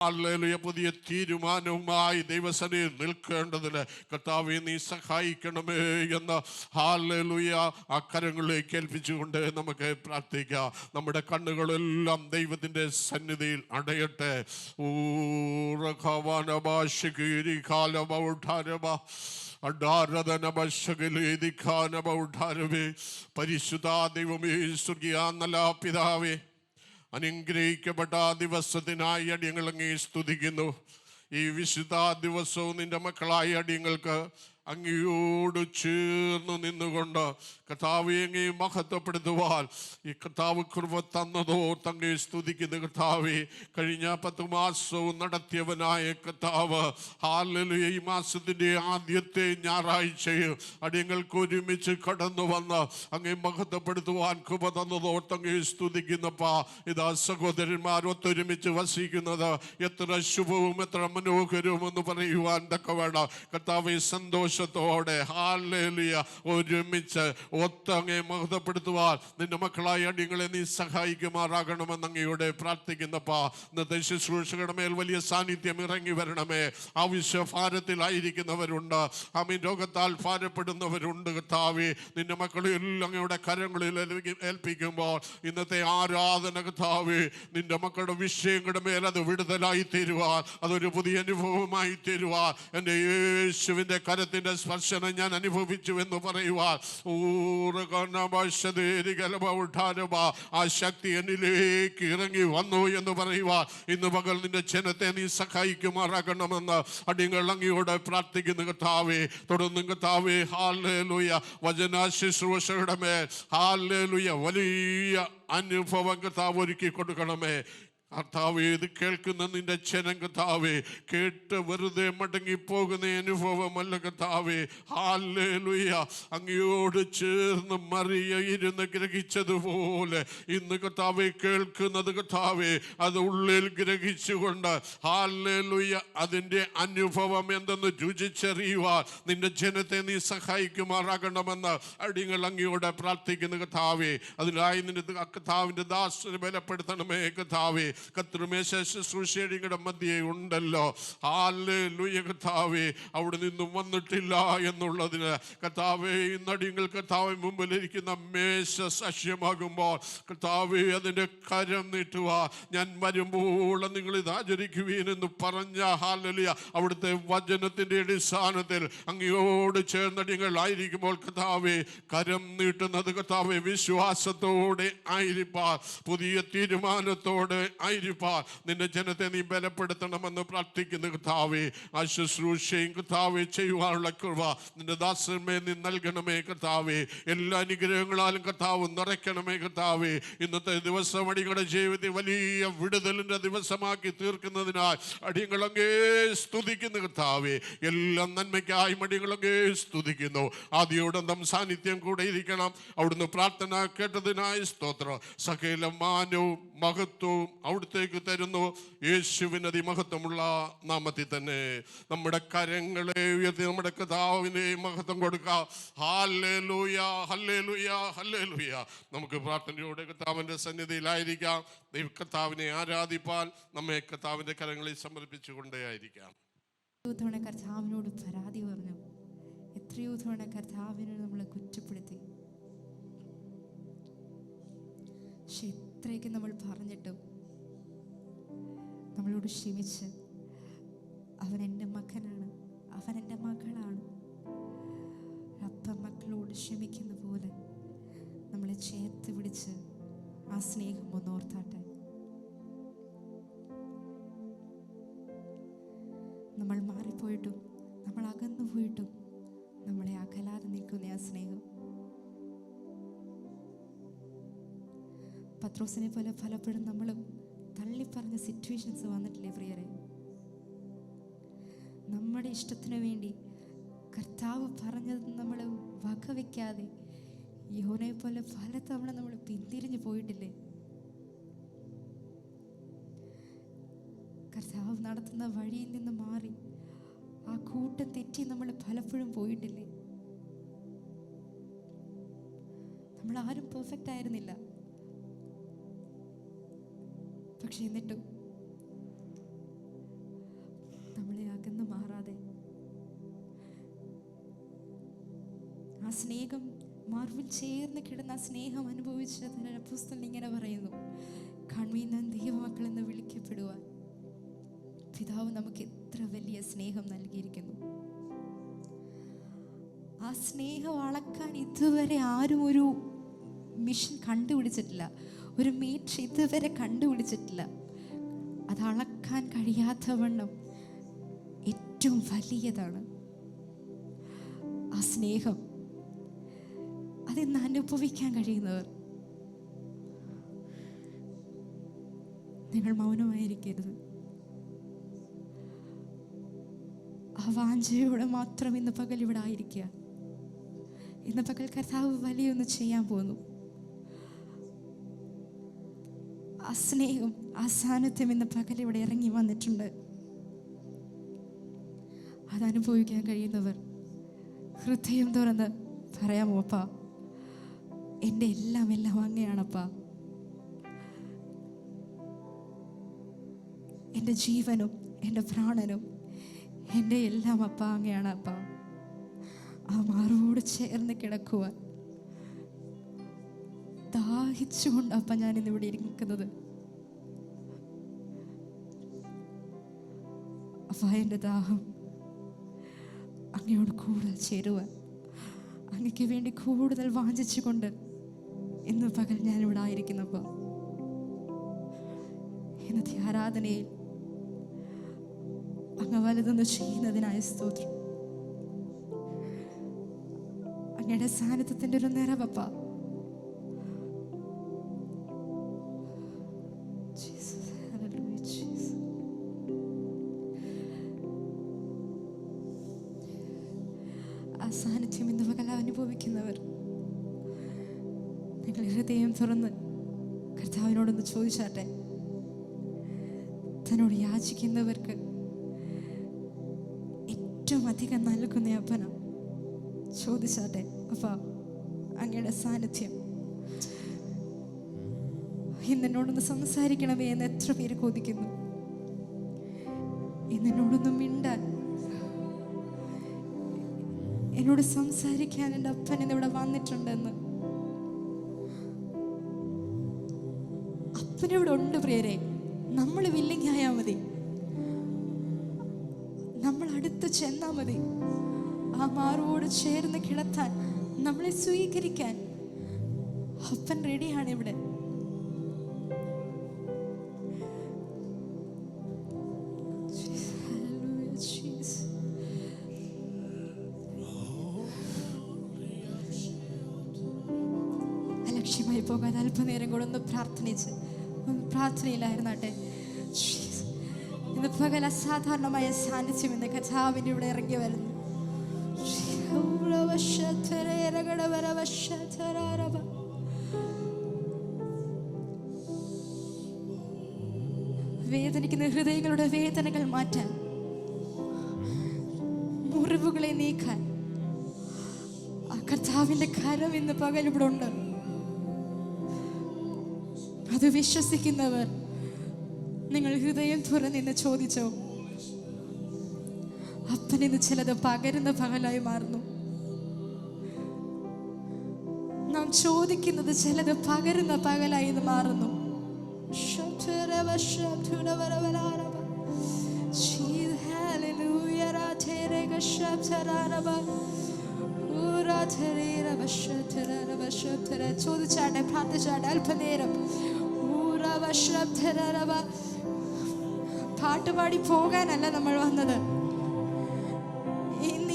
Hallelujah. പുതിയ തീരുമാനവുമായി ദൈവസന്നിധിയിൽ നിൽക്കേണ്ടതിന് കർത്താവേ നീ സഹായിക്കണമേ എന്ന് ഹല്ലേലൂയ അക്കരങ്ങളിലേക്ക് ഏൽപ്പിച്ചുകൊണ്ട് നമുക്ക് പ്രാർത്ഥിക്കാം. നമ്മുടെ കണ്ണുകളെല്ലാം ദൈവത്തിൻ്റെ സന്നിധിയിൽ അടയട്ടെ. പരിശുദ്ധ ദൈവമേ, സ്വർഗീയ നല്ല പിതാവേ, അനുഗ്രഹിക്കപ്പെട്ട ദിവസത്തിനായി അടിയങ്ങൾ അങ്ങേ സ്തുതിക്കുന്നു. ഈ വിശുദ്ധ ദിവസവും നിന്റെ മക്കളായ അടിയങ്ങൾക്ക് അങ്ങയോട് ചേർന്ന് നിന്നുകൊണ്ട് കർത്താവെ അങ്ങേ മഹത്വപ്പെടുത്തുവാൻ ഈ കർത്താവ് കൃപ തന്നതോ തങ്ങേ സ്തുതിക്കുന്ന കർത്താവെ. കഴിഞ്ഞ 10 മാസവും നടത്തിയവനായ കർത്താവ്, ഹല്ലേലൂയ, ഈ മാസത്തിൻ്റെ ആദ്യത്തെ ഞായറാഴ്ചയിൽ അടിയങ്ങൾക്ക് ഒരുമിച്ച് കടന്നു വന്ന് അങ്ങേ മഹത്വപ്പെടുത്തുവാൻ കൃപ തന്നതോ തങ്ങേ സ്തുതിക്കുന്നപ്പാ. ഇതാ സഹോദരന്മാർ ഒത്തൊരുമിച്ച് വസിക്കുന്നത് എത്ര ശുഭവും എത്ര മനോഹരവും എന്ന് പറയുവാൻ തക്കവേണം. കർത്താവെ സന്തോഷത്തോടെ ഹല്ലേലൂയ ഒരുമിച്ച് ഒത്തങ്ങെ മഹത്വപ്പെടുത്തുവാൻ നിന്റെ മക്കളായ അടിയങ്ങളെ നീ സഹായിക്കുമാറാകണമെന്ന് അങ്ങയോടെ പ്രാർത്ഥിക്കുന്നപ്പാ. ഇന്നത്തെ ശുശ്രൂഷകളുടെ മേൽ വലിയ സാന്നിധ്യം ഇറങ്ങി വരണമേ. ആവശ്യഭാരത്തിലായിരിക്കുന്നവരുണ്ട്, ആമീൻ, രോഗത്താൽ ഭാരപ്പെടുന്നവരുണ്ട്. കർത്താവേ, നിന്റെ മക്കളെ എല്ലാം അങ്ങയുടെ കരങ്ങളിൽ ഏൽപ്പിക്കുമ്പോൾ ഇന്നത്തെ ആരാധന കർത്താവേ നിന്റെ മക്കളുടെ വിഷയങ്ങളുടെ മേൽ അത് വിടുതലായി തീരുവാൻ, അതൊരു പുതിയ അനുഭവമായി തീരുവാൻ, എൻ്റെ യേശുവിൻ്റെ കരത്തിൻ്റെ സ്പർശനം ഞാൻ അനുഭവിച്ചു എന്ന് പറയുവാൻ, ആ ശക്തി എന്നിലേക്ക് ഇറങ്ങി വന്നു എന്ന് പറയുവാൻ ഇന്ന് പകൽ നിന്റെ ജനത്തെ നീ സഹായിക്കുമാറാകണമെന്ന് അടിയങ്ങൾ അങ്ങയോട് പ്രാർത്ഥിക്കുന്നു കർത്താവേ. തുടർന്നും കർത്താവേ ഹല്ലേലൂയ വചന ശുശ്രൂഷയുടെ മേൽ ഹല്ലേലൂയ വലിയ അനുഭവം കർത്താവ് ഒരുക്കി കൊടുക്കണമേ. കർത്താവേ, ഇത് കേൾക്കുന്ന നിന്റെ ജനം കർത്താവേ കേട്ട് വെറുതെ മടങ്ങിപ്പോകുന്ന അനുഭവമല്ല കർത്താവേ. ഹല്ലേലൂയ, അങ്ങയോട് ചേർന്ന് മറിയ ഇരുന്ന് ഗ്രഹിച്ചതുപോലെ ഇന്ന് കർത്താവേ കേൾക്കുന്നത് കർത്താവേ അത് ഉള്ളിൽ ഗ്രഹിച്ചുകൊണ്ട് ഹല്ലേലൂയ അതിൻ്റെ അനുഭവം എന്തെന്ന് രുചിച്ചറിയുവാൻ നിന്റെ ജനത്തെ നീ സഹായിക്കുമാറാകണമെന്ന് അടിയങ്ങൾ അങ്ങയോട് പ്രാർത്ഥിക്കുന്നു കർത്താവേ. അതിനായി നിന്റെ കർത്താവിൻ്റെ ദാസനെ ബലപ്പെടുത്തണമേ കർത്താവേ. കർത്തൃമേശ ശുശ്രൂഷയുടെ മധ്യേ ഉണ്ടല്ലോ, ഹല്ലേലൂയ കർത്താവേ, അവിടെ നിന്നും വന്നിട്ടില്ല എന്നുള്ളതിന് കർത്താവേ ഇന്നടിയങ്ങൾ കർത്താവേ മുമ്പിലിരിക്കുന്ന മേശ സാക്ഷ്യമാകുമ്പോൾ കർത്താവേ അതിൻ്റെ കരം നീട്ടുക. ഞാൻ വരുമ്പോൾ നിങ്ങൾ ഇത് ആചരിക്കുവീനെന്ന് പറഞ്ഞ ഹല്ലേലൂയ അവിടുത്തെ വചനത്തിൻ്റെ അടിസ്ഥാനത്തിൽ അങ്ങയോട് ചേർന്നടിയങ്ങൾ ആയിരിക്കുമ്പോൾ കർത്താവേ കരം നീട്ടുന്നത് കർത്താവേ വിശ്വാസത്തോടെ ആയിരിക്കാൻ, പുതിയ തീരുമാനത്തോടെ ആയിരിക്കാൻ നിന്റെ ജനത്തെ നീ ബലപ്പെടുത്തണമെന്ന് പ്രാർത്ഥിക്കുന്നു കർത്താവേ. ആ ശുശ്രൂഷയും കർത്താവേ ചെയ്യുവാനുള്ള കൃപ നിന്റെ ദാസന്മേ നീ നൽകണമേ കർത്താവേ. എല്ലാ അനുഗ്രഹങ്ങളാലും കർത്താവ് നിറയ്ക്കണമേ കർത്താവേ. ഇന്നത്തെ ദിവസം അടിയങ്ങളുടെ ജീവിതത്തിൽ വലിയ വിടുതലിൻ്റെ ദിവസമാക്കി തീർക്കുന്നതിനാൽ അടിയങ്ങളങ്ങേ സ്തുതിക്കുന്നു കർത്താവേ. എല്ലാം നന്മയ്ക്കായി അടിയങ്ങളങ്ങേ സ്തുതിക്കുന്നു. ആദ്യോടന്തം സാന്നിധ്യം കൂടെ ഇരിക്കണം. അവിടുന്ന് പ്രാർത്ഥന കേട്ടതിനായി സ്തോത്രം. സകല മാനവും മഹത്വവും അവിടുത്തേക്ക് തരുന്നു. യേശുവിന് അതിമഹത്വമുള്ള നാമത്തിൽ തന്നെ നമ്മുടെ കരങ്ങളെ ഉയർത്തി നമ്മുടെ കർത്താവിനെ മഹത്വം കൊടുക്കാം. Hallelujah, hallelujah, hallelujah. നമുക്ക് പ്രാർത്ഥനയോടെ കർത്താവിൻ്റെ സന്നിധിയിലായിരിക്കാം. കർത്താവിനെ ആരാധിപ്പാൻ നമ്മെ കർത്താവിൻ്റെ കരങ്ങളിൽ സമർപ്പിച്ചുകൊണ്ടേ ആയിരിക്കാം. തവണ കർത്താവിനോട് പരാതി പറഞ്ഞു, എത്രയോ തവണ കർത്താവിനോട് നമ്മളെ കുറ്റപ്പെടുത്തി. പക്ഷെ ഇത്രയൊക്കെ നമ്മൾ പറഞ്ഞിട്ടും നമ്മളോട് ക്ഷമിച്ച് അവൻ എൻ്റെ മകനാണ്, അവൻ എൻ്റെ മകളാണ്, അപ്പം മക്കളോട് ക്ഷമിക്കുന്ന പോലെ നമ്മളെ ചേർത്ത് പിടിച്ച് ആ സ്നേഹം ഒന്നോർത്താട്ടെ. നമ്മൾ മാറിപ്പോയിട്ടും നമ്മൾ അകന്നു പോയിട്ടും നമ്മളെ അകലാതെ നിൽക്കുന്ന ആ സ്നേഹം പത്രോസിനെ പോലെ പലപ്പോഴും നമ്മളും തള്ളിപ്പറഞ്ഞ സിറ്റുവേഷൻസ് വന്നിട്ടില്ലേ പ്രിയരെ? നമ്മുടെ ഇഷ്ടത്തിന് വേണ്ടി കർത്താവ് പറഞ്ഞത് നമ്മൾ വകവെക്കാതെ യോനെ പോലെ പലതവണ നമ്മൾ പിന്തിരിഞ്ഞു പോയിട്ടില്ലേ? കർത്താവ് നടത്തുന്ന വഴിയിൽ നിന്ന് മാറി ആ കൂട്ടം തെറ്റി നമ്മൾ പലപ്പോഴും പോയിട്ടില്ലേ? നമ്മൾ ആരും പെർഫെക്റ്റ് ആയിരുന്നില്ല. പക്ഷെ എന്നിട്ടും ആ സ്നേഹം മാർവിൽ ചേർന്ന് കിടന്ന ആ സ്നേഹം അനുഭവിച്ചതിന് അപ്പോസ്തലൻ ഇങ്ങനെ പറയുന്നു, കൺവീനൻ ദൈവമക്കളെന്ന് വിളിക്കപ്പെടുവാൻ പിതാവ് നമുക്ക് എത്ര വലിയ സ്നേഹം നൽകിയിരിക്കുന്നു. ആ സ്നേഹം അളക്കാൻ ഇതുവരെ ആരും ഒരു മിഷൻ കണ്ടുപിടിച്ചിട്ടില്ല, ഒരു മീറ്റർ ഇതുവരെ കണ്ടുപിടിച്ചിട്ടില്ല. അത് അളക്കാൻ കഴിയാത്ത വണ്ണം ഏറ്റവും വലിയതാണ് ആ സ്നേഹം. അതിന്ന് അനുഭവിക്കാൻ കഴിയുന്നവർ നിങ്ങൾ മൗനമായിരിക്കരുത്. ആ വാഞ്ചയോടെ മാത്രം ഇന്ന് പകൽ ഇവിടെ ആയിരിക്കുക. ഇന്ന് പകൽ കർത്താവ് വലിയൊന്ന് ചെയ്യാൻ പോകുന്നു. ആ സ്നേഹം, ആ സാന്നിധ്യം ഇന്ന് പകൽ ഇവിടെ ഇറങ്ങി വന്നിട്ടുണ്ട്. അതനുഭവിക്കാൻ കഴിയുന്നവർ ഹൃദയം തുറന്ന് പറയാമോ, അപ്പാ എൻ്റെ എല്ലാം എല്ലാം അങ്ങയാണപ്പാ, എൻ്റെ ജീവനും എൻ്റെ പ്രാണനും എൻ്റെ എല്ലാം അപ്പാ അങ്ങയാണ് അപ്പാ. ആ മാറോട് ചേർന്ന് കിടക്കുവാൻ ദാഹിച്ചുകൊണ്ട് അപ്പ ഞാനിന്നിവിടെ ഇരിക്കുന്നത്. അപ്പ എൻ്റെ ദാഹം അങ്ങയോട് കൂടുതൽ ചേരുവാൻ, അങ്ങയ്ക്ക് വേണ്ടി കൂടുതൽ വാഞ്ചിച്ചുകൊണ്ട് ഇന്ന് പകൽ ഞാനിവിടെ ആയിരിക്കുന്നപ്പോൾ ഇന്നത്തെ ആരാധനയിൽ അങ്ങ് വലുതൊന്ന് ചെയ്യുന്നതിനായ സ്തോത്രം. അങ്ങയുടെ സാന്നിധ്യത്തിൻ്റെ ഒരു നിറവപ്പ. ആ സാന്നിധ്യം ഇന്ന് പകൽ അനുഭവിക്കുന്നവർ നിങ്ങൾ ഹൃദയം തുറന്ന് കർത്താവിനോടൊന്ന് ചോദിച്ചാട്ടെ. തന്നോട് യാചിക്കുന്നവർക്ക് ഏറ്റവും അധികം നൽകുന്ന അപ്പന ചോദിച്ചാട്ടെ, അപ്പ അങ്ങയുടെ സാന്നിധ്യം ഇന്നെന്നോടൊന്ന് സംസാരിക്കണമേ എന്ന് എത്ര പേര് കൊതിക്കുന്നു. ഇന്നെന്നോടൊന്ന് മിണ്ടാൻ, എന്നോട് സംസാരിക്കാൻ എൻ്റെ അപ്പൻ ഇന്നിവിടെ വന്നിട്ടുണ്ടെന്ന് അപ്പനിവിടെ ഉണ്ട് പ്രിയരെ. നമ്മൾ വില്ലിങ് ആയാൽ മതി, നമ്മൾ അടുത്ത് ചെന്നാൽ മതി. ആ മാറോട് ചേർന്ന് കിടത്താൻ, നമ്മളെ സ്വീകരിക്കാൻ അപ്പൻ റെഡിയാണ് ഇവിടെ. അലക്ഷ്യമായി പോകാതെ അല്പനേരം കൂടെ ഒന്ന് പ്രാർത്ഥനയിലായിരുന്നാട്ടെ. ഇന്ന് പകൽ അസാധാരണമായ സാന്നിധ്യം ഇന്ന് കർത്താവിൻ്റെ ഇവിടെ ഇറങ്ങി വരുന്നു. വേദനിക്കുന്ന ഹൃദയങ്ങളുടെ വേദനകൾ മാറ്റാൻ, മുറിവുകളെ നീക്കാൻ ആ കർത്താവിൻ്റെ കരം ഇന്ന് പകൽ ഇവിടെ ഉണ്ട്. അത് വിശ്വസിക്കുന്നവർ നിങ്ങൾ ഹൃദയം തുറന്നിന്ന് ചോദിച്ചോ. അപ്പനിന്ന് ചിലത് പകരുന്ന പകലായി മാറുന്നു. നാം ചോദിക്കുന്നത് ചിലത് പകരുന്ന പകലായി മാറുന്നു. ചോദിച്ചാട്ടെ, പ്രാർത്ഥിച്ചാട്ടെ അല്പനേരം. പാട്ടുപാടി പോകാനല്ല നമ്മൾ വന്നത്.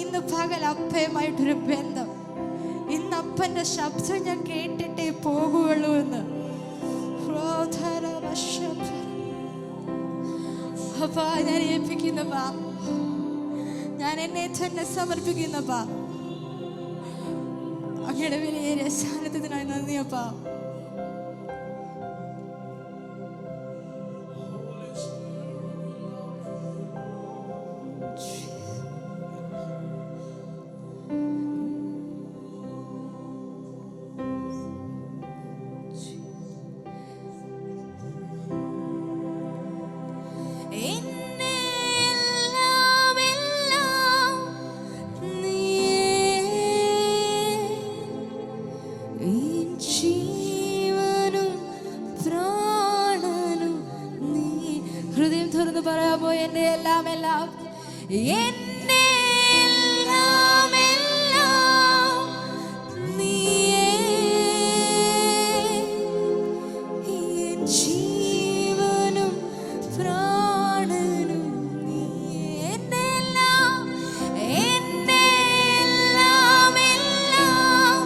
ഇന്ന് പകൽ അപ്പയുമായിട്ടൊരു ബന്ധം. ഇന്ന് അപ്പന്റെ ശബ്ദം ഞാൻ കേട്ടിട്ടേ പോകുള്ളൂ എന്ന്. അപ്പാ ഞാൻ ഏൽപ്പിക്കുന്നപ്പാ, ഞാൻ എന്നെ തന്നെ സമർപ്പിക്കുന്നപ്പാ. അങ്ങയുടെ വിലയേറിയ സാന്നിധ്യത്തിനായി നന്ദിയപ്പാ. പറയാമോ? എന്റെ എല്ലാം എല്ലാം, എന്റെ എല്ലാം എല്ലാം നീയേ, എൻ ജീവനും പ്രാണനും നീയേ. എന്റെ എല്ലാം എല്ലാം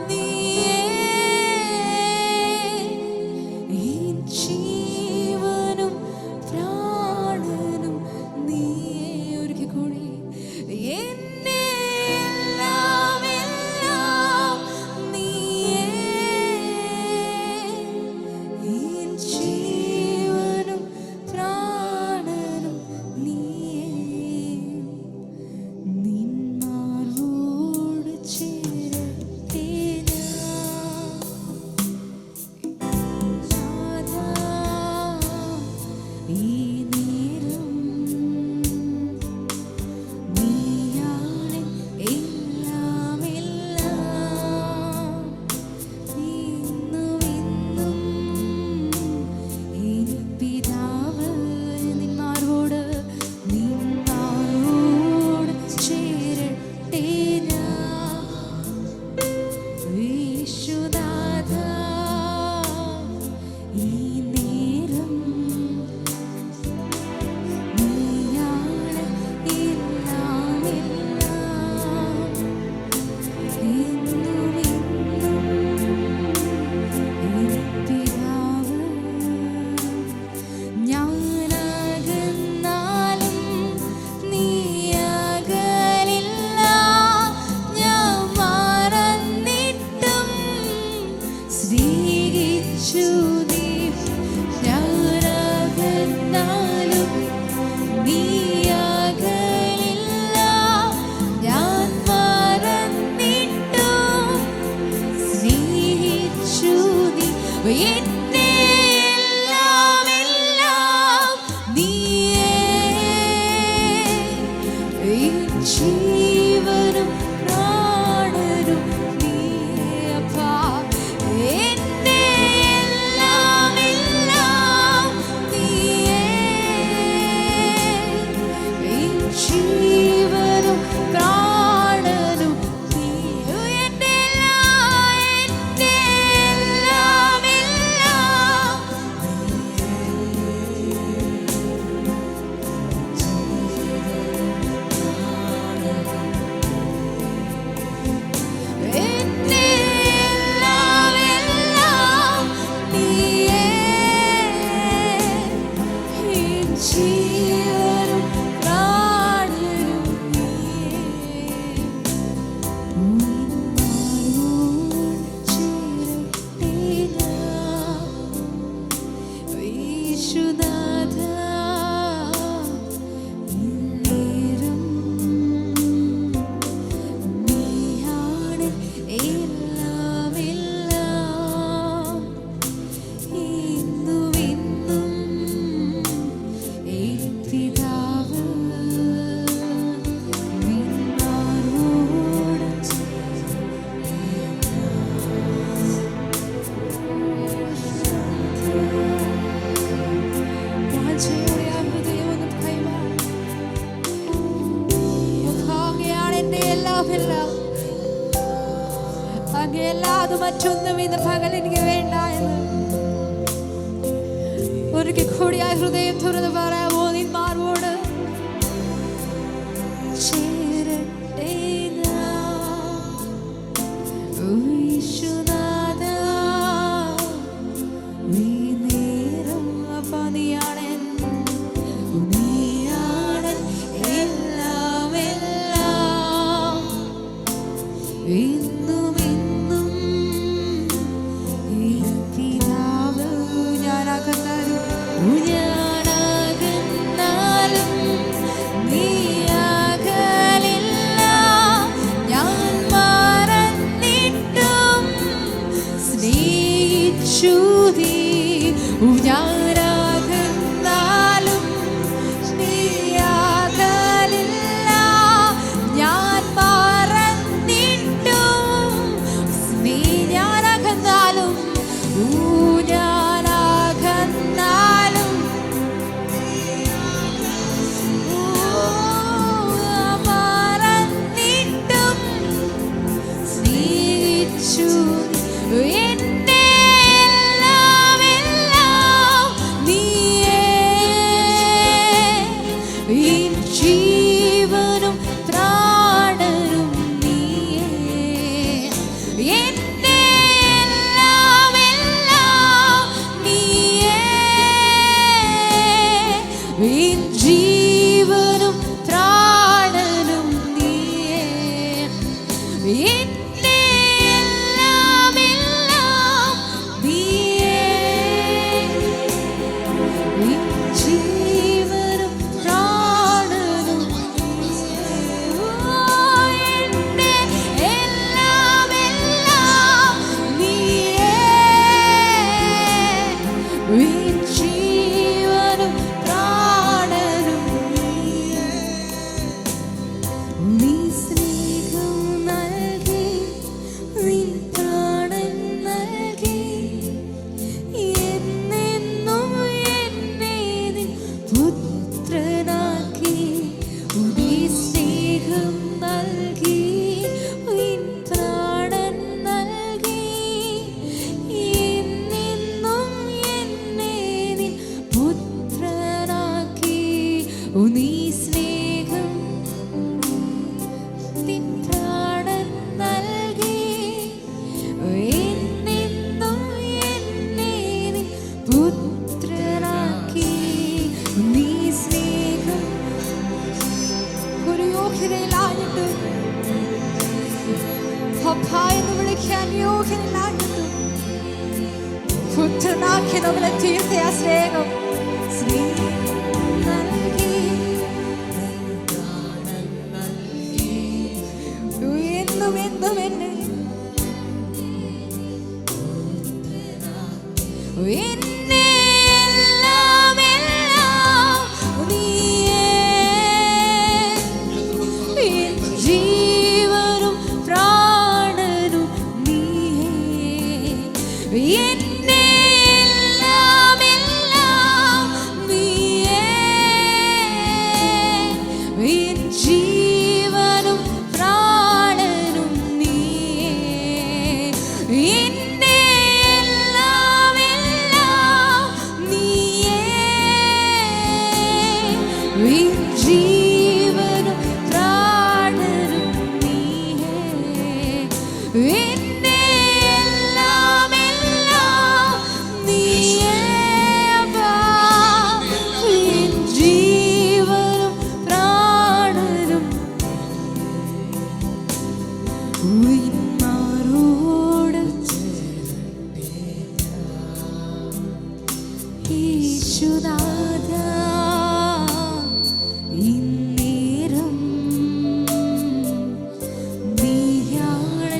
നീയേ, എൻ ജീവനും പ്രാണനും നീയേ. ഒരിക്കൽ കൂടി, എന്റെ എല്ലാം നീയേ, എൻ ജീവനും പ്രാണനും നീയേ. നിൻ മാർവോട് ചേരട്ടെ നാഥാ, ഈ നേരം നീയാണ് എല്ലാം എല്ലാം. ഇന്നും ഇന്നും എൻ പിതാവ് നിന്മാരോട് ചേരട്ടെ യേശുനാഥാ, ഈ നേരം നീയാണ് എല്ലാം എല്ലാം. ഇന്നും ഇന്നും എൻ പിതാവ്, ഞാനകന്നാലും നീ അകലില്ല, ഞാൻ മറന്നിട്ടും സ്നേഹിച്ചു നീ. ഞാനകന്നാലും നീ അകലില്ല, ഞാൻ മറന്നിട്ടും സ്നേഹിച്ചു നീ. എന്റെ എല്ലാം എല്ലാം നീയേ, എൻ ജീവനും പ്രാണനും നീയേ. അപ്പാ, എന്റെ എല്ലാം നീയേ, എൻ ജീവനും പ്രാണനും നീയേ. എന്റെ എല്ലാം എന്റെ എല്ലാം നീയേ, എൻ ജീവനും പ്രാണനും നീയേ. യേശുനാഥാ, ഇന്നേരം നീയാണ് എല്ലാം എല്ലാം. ഇന്നും ഇന്നും എൻ പിതാവ് നിന്മാരോട് അങ്ങനെയല്ലാതെ മറ്റൊന്നും ഇന്ന് പകൽ എനിക്ക് വേണ്ട എന്ന് ഒരിക്കൽ കൂടിയായി ഹൃദയം തുറന്ന് പറയാമോ? നിന്മാരോട് ചേരട്ടെ യേശുനാഥാ, നീ നേരം. അപ്പാ, നീയാണ് എല്ലാം എല്ലാം. ഇന്നും ഇന്നും എൻ പിതാവ്, ഞാനകന്നാലും നീ സ്നേഹം നിൻ പ്രാണൻ നൽകി എന്നെന്നും എന്നെ നിൻ പുത്രനാക്കി. നീ സ്നേഹം ഒരു യോഗ്യതയിലായിട്ടും അപ്പ എന്ന് വിളിക്കാൻ യോഗ്യതയിലായിട്ടും പുത്രനാക്കി നമ്മളെ തീർത്ത ആ സ്നേഹം നൽകി എന്നും എന്നും എന്നെ എന്നെ എല്ലാം എല്ലാം നീയേ എൻ ജീവനും പ്രാണനും നീയേ എന്നെ എല്ലാം എല്ലാം നീയേ എൻ ജീവനും പ്രാണനും നീയേ എന്നെ എല്ലാം എല്ലാം നീയേ എൻ ജീവനും പ്രാണനും നീയേ എന്നെ എല്ലാം എല്ലാം നീയേ അപ്പാ എൻ ജീവനും പ്രാണനും ഉയിന്മാരോട് യേശുനാഥാ ഇന്നേരം നീയാണ്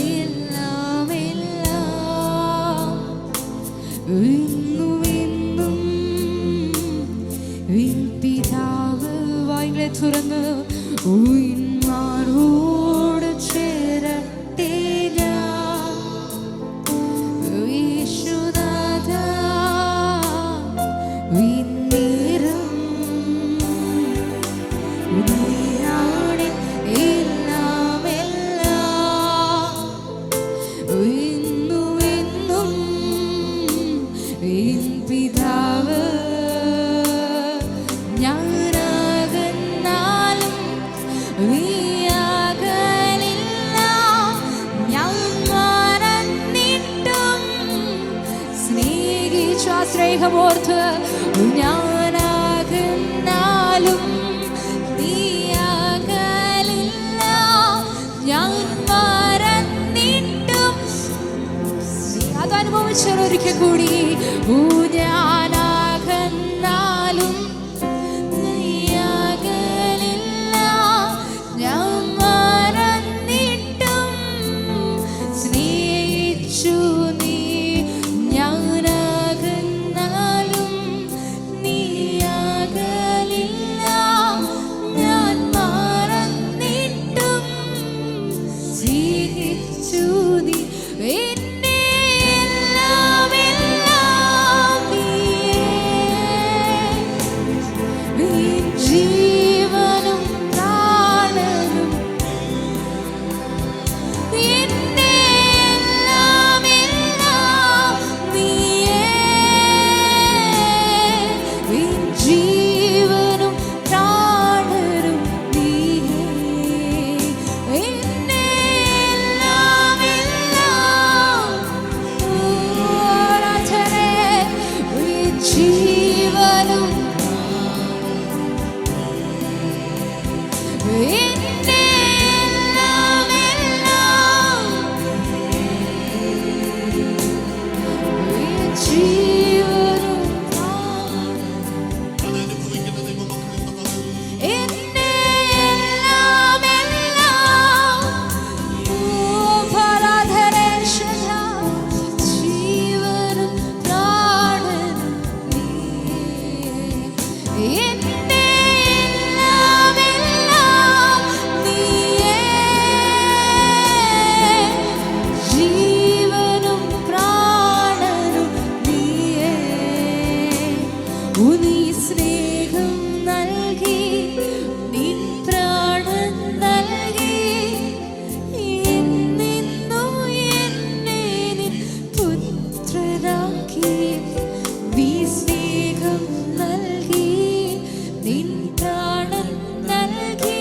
എല്ലാം എല്ലാം എന്നും എന്നും എൻ പിതാവ് വായിലെ തുറന്ന് ഉയിന്മാരോട് ചേരട്ടെ ഞാൻ യേശുനാഥാ ഇന്നേരം നീയാണ് എല്ലാം എല്ലാം എന്നും എന്നും എൻ പിതാവ് ഞാനാകന്നാലും നീയാകലില്ല ഞാൻ മറന്നിട്ടും സ്നേഹിച്ചു ആ സ്നേഹമോർത്ത് ഞാനാകന്നാലും നീയാകലില്ല ഞാൻ മറന്നിട്ടും അതനുഭവിച്ചൊരിക്കൽ കൂടി ഞാനാകന്നാലും നീയാകലില്ല ഞാൻ മറന്നിട്ടും സ്നേഹിച്ചു നീ ഞാനാകന്നാലും നീയാകലില്ല ഞാൻ മറന്നിട്ടും സ്നേഹിച്ചു നീ എന്നെ എല്ലാം എല്ലാം നീയേ എൻ ജീവനും പ്രാണനും എന്നെ എല്ലാം എല്ലാം നീയേ എൻ ജീവനും പ്രാണനും നീയേ എന്നെ എല്ലാം എല്ലാം ആരാധനേ എൻ ജീവനും എന്നെ എല്ലാം എല്ലാം എൻ ജീവനും എന്നെ എല്ലാം എല്ലാം ആരാധനേ ശുദ്ധ ജീവനും പ്രാണനും നീയേ എന്നെ എല്ലാം എല്ലാം പ്രാണൻ നൽകി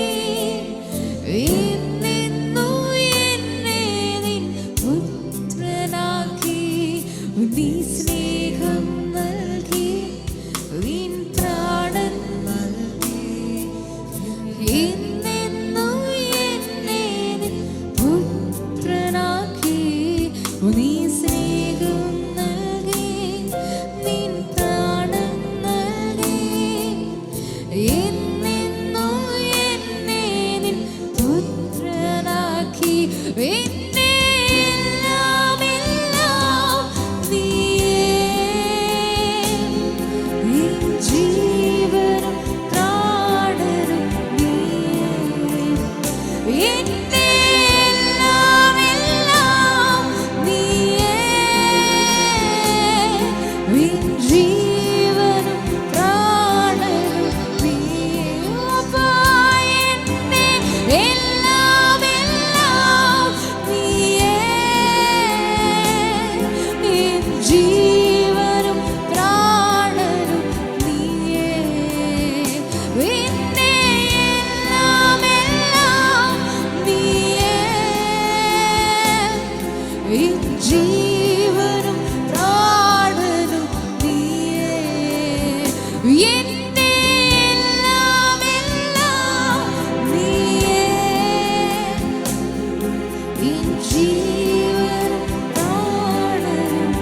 എന്നെന്നു എന്നെ നിൻ പുത്രനാക്കി നീ സ്നേഹം നൽകി നിൻ പ്രാണൻ നൽകി എന്നെന്നു എന്നെ നിൻ പുത്രനാക്കി നീ സ്നേഹം നൽകി നിൻ പ്രാണൻ നൽകി എന്നെന്നു എന്നെ നിൻ പുത്രനാക്കി എന്നെ എല്ലാം എല്ലാം നീയേ നിൻ ജീവനും പ്രാണനും നീയേ എന്നെ എല്ലാം എല്ലാം നീയേ നിൻ ജീവനും പ്രാണനും നീയേ അപ്പാ എന്നെ എല്ലാം എല്ലാം നീയേ നിൻ ജീവനും പ്രാണനും നീയേ എന്നെ എല്ലാം എല്ലാം നീയേ നിൻ ജീവനും പ്രാണനും നീയേ എന്നെ എല്ലാം എല്ലാം നീയേ നിൻ ജീവനും പ്രാണനും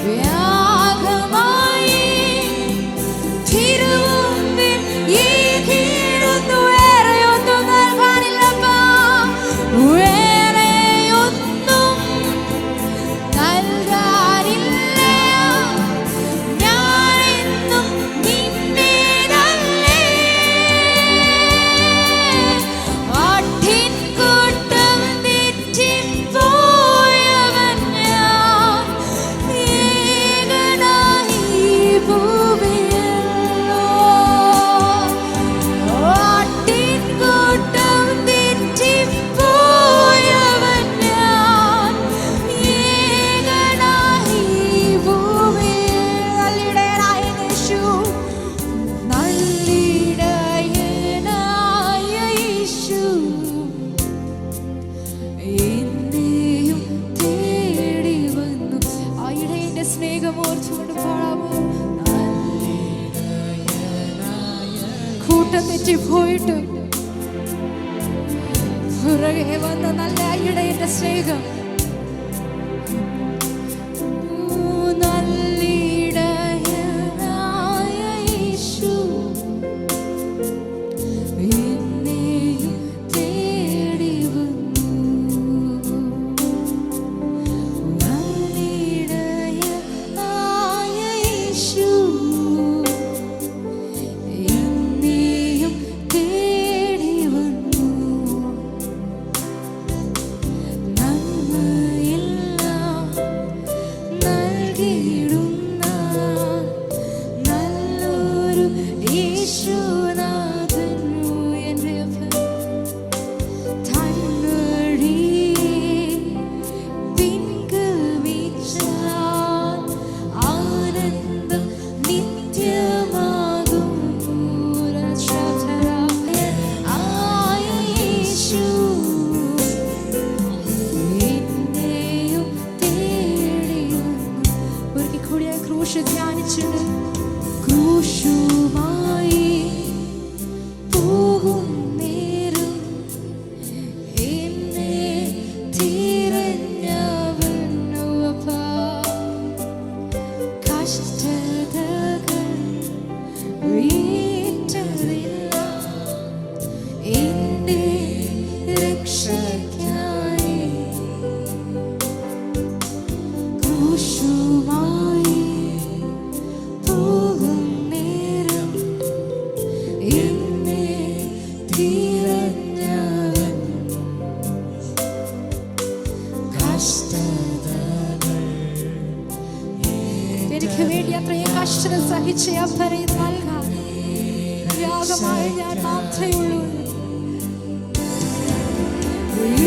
വ്യാഗമായി ദിശ തെറ്റിപ്പോയിട്ട് പുറകെ വന്ന നല്ല ഇടയന്റെ സ്നേഹം, എനിക്ക് വേണ്ടി അത്രയും കഷ്ടം സഹിച്ച അപ്പനെ നൽകാൻ യാഗമായി ഞാൻ മാത്രമേ ഉള്ളൂ.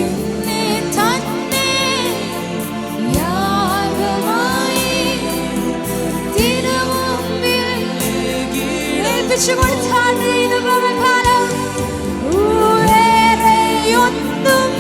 എന്നെ തന്നെ യാഗമായി തിരുമുമ്പിൽ ഏൽപ്പിച്ചു കൊടുത്താൽ ഇത് പകൽക്കാലം വേറെയൊന്നും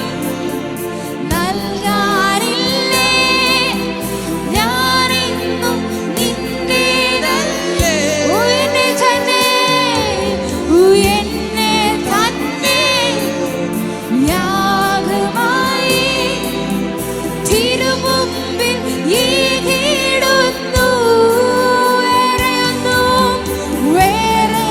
വേറെ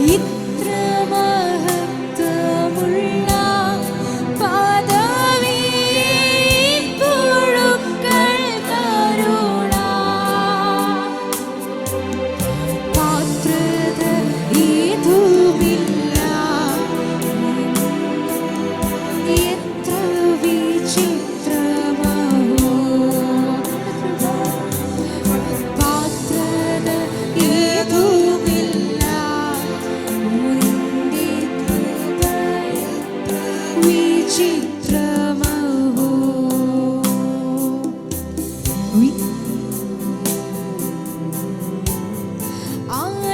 ഇത്ര മഹത്വമുള്ള പദവി പുഴുക്കൾ കരുണ പാത്രത ഇതുമില്ല എത്ര വിചിത്രമോ പാത്രത ഇതുമില്ല വിചിത്രമോ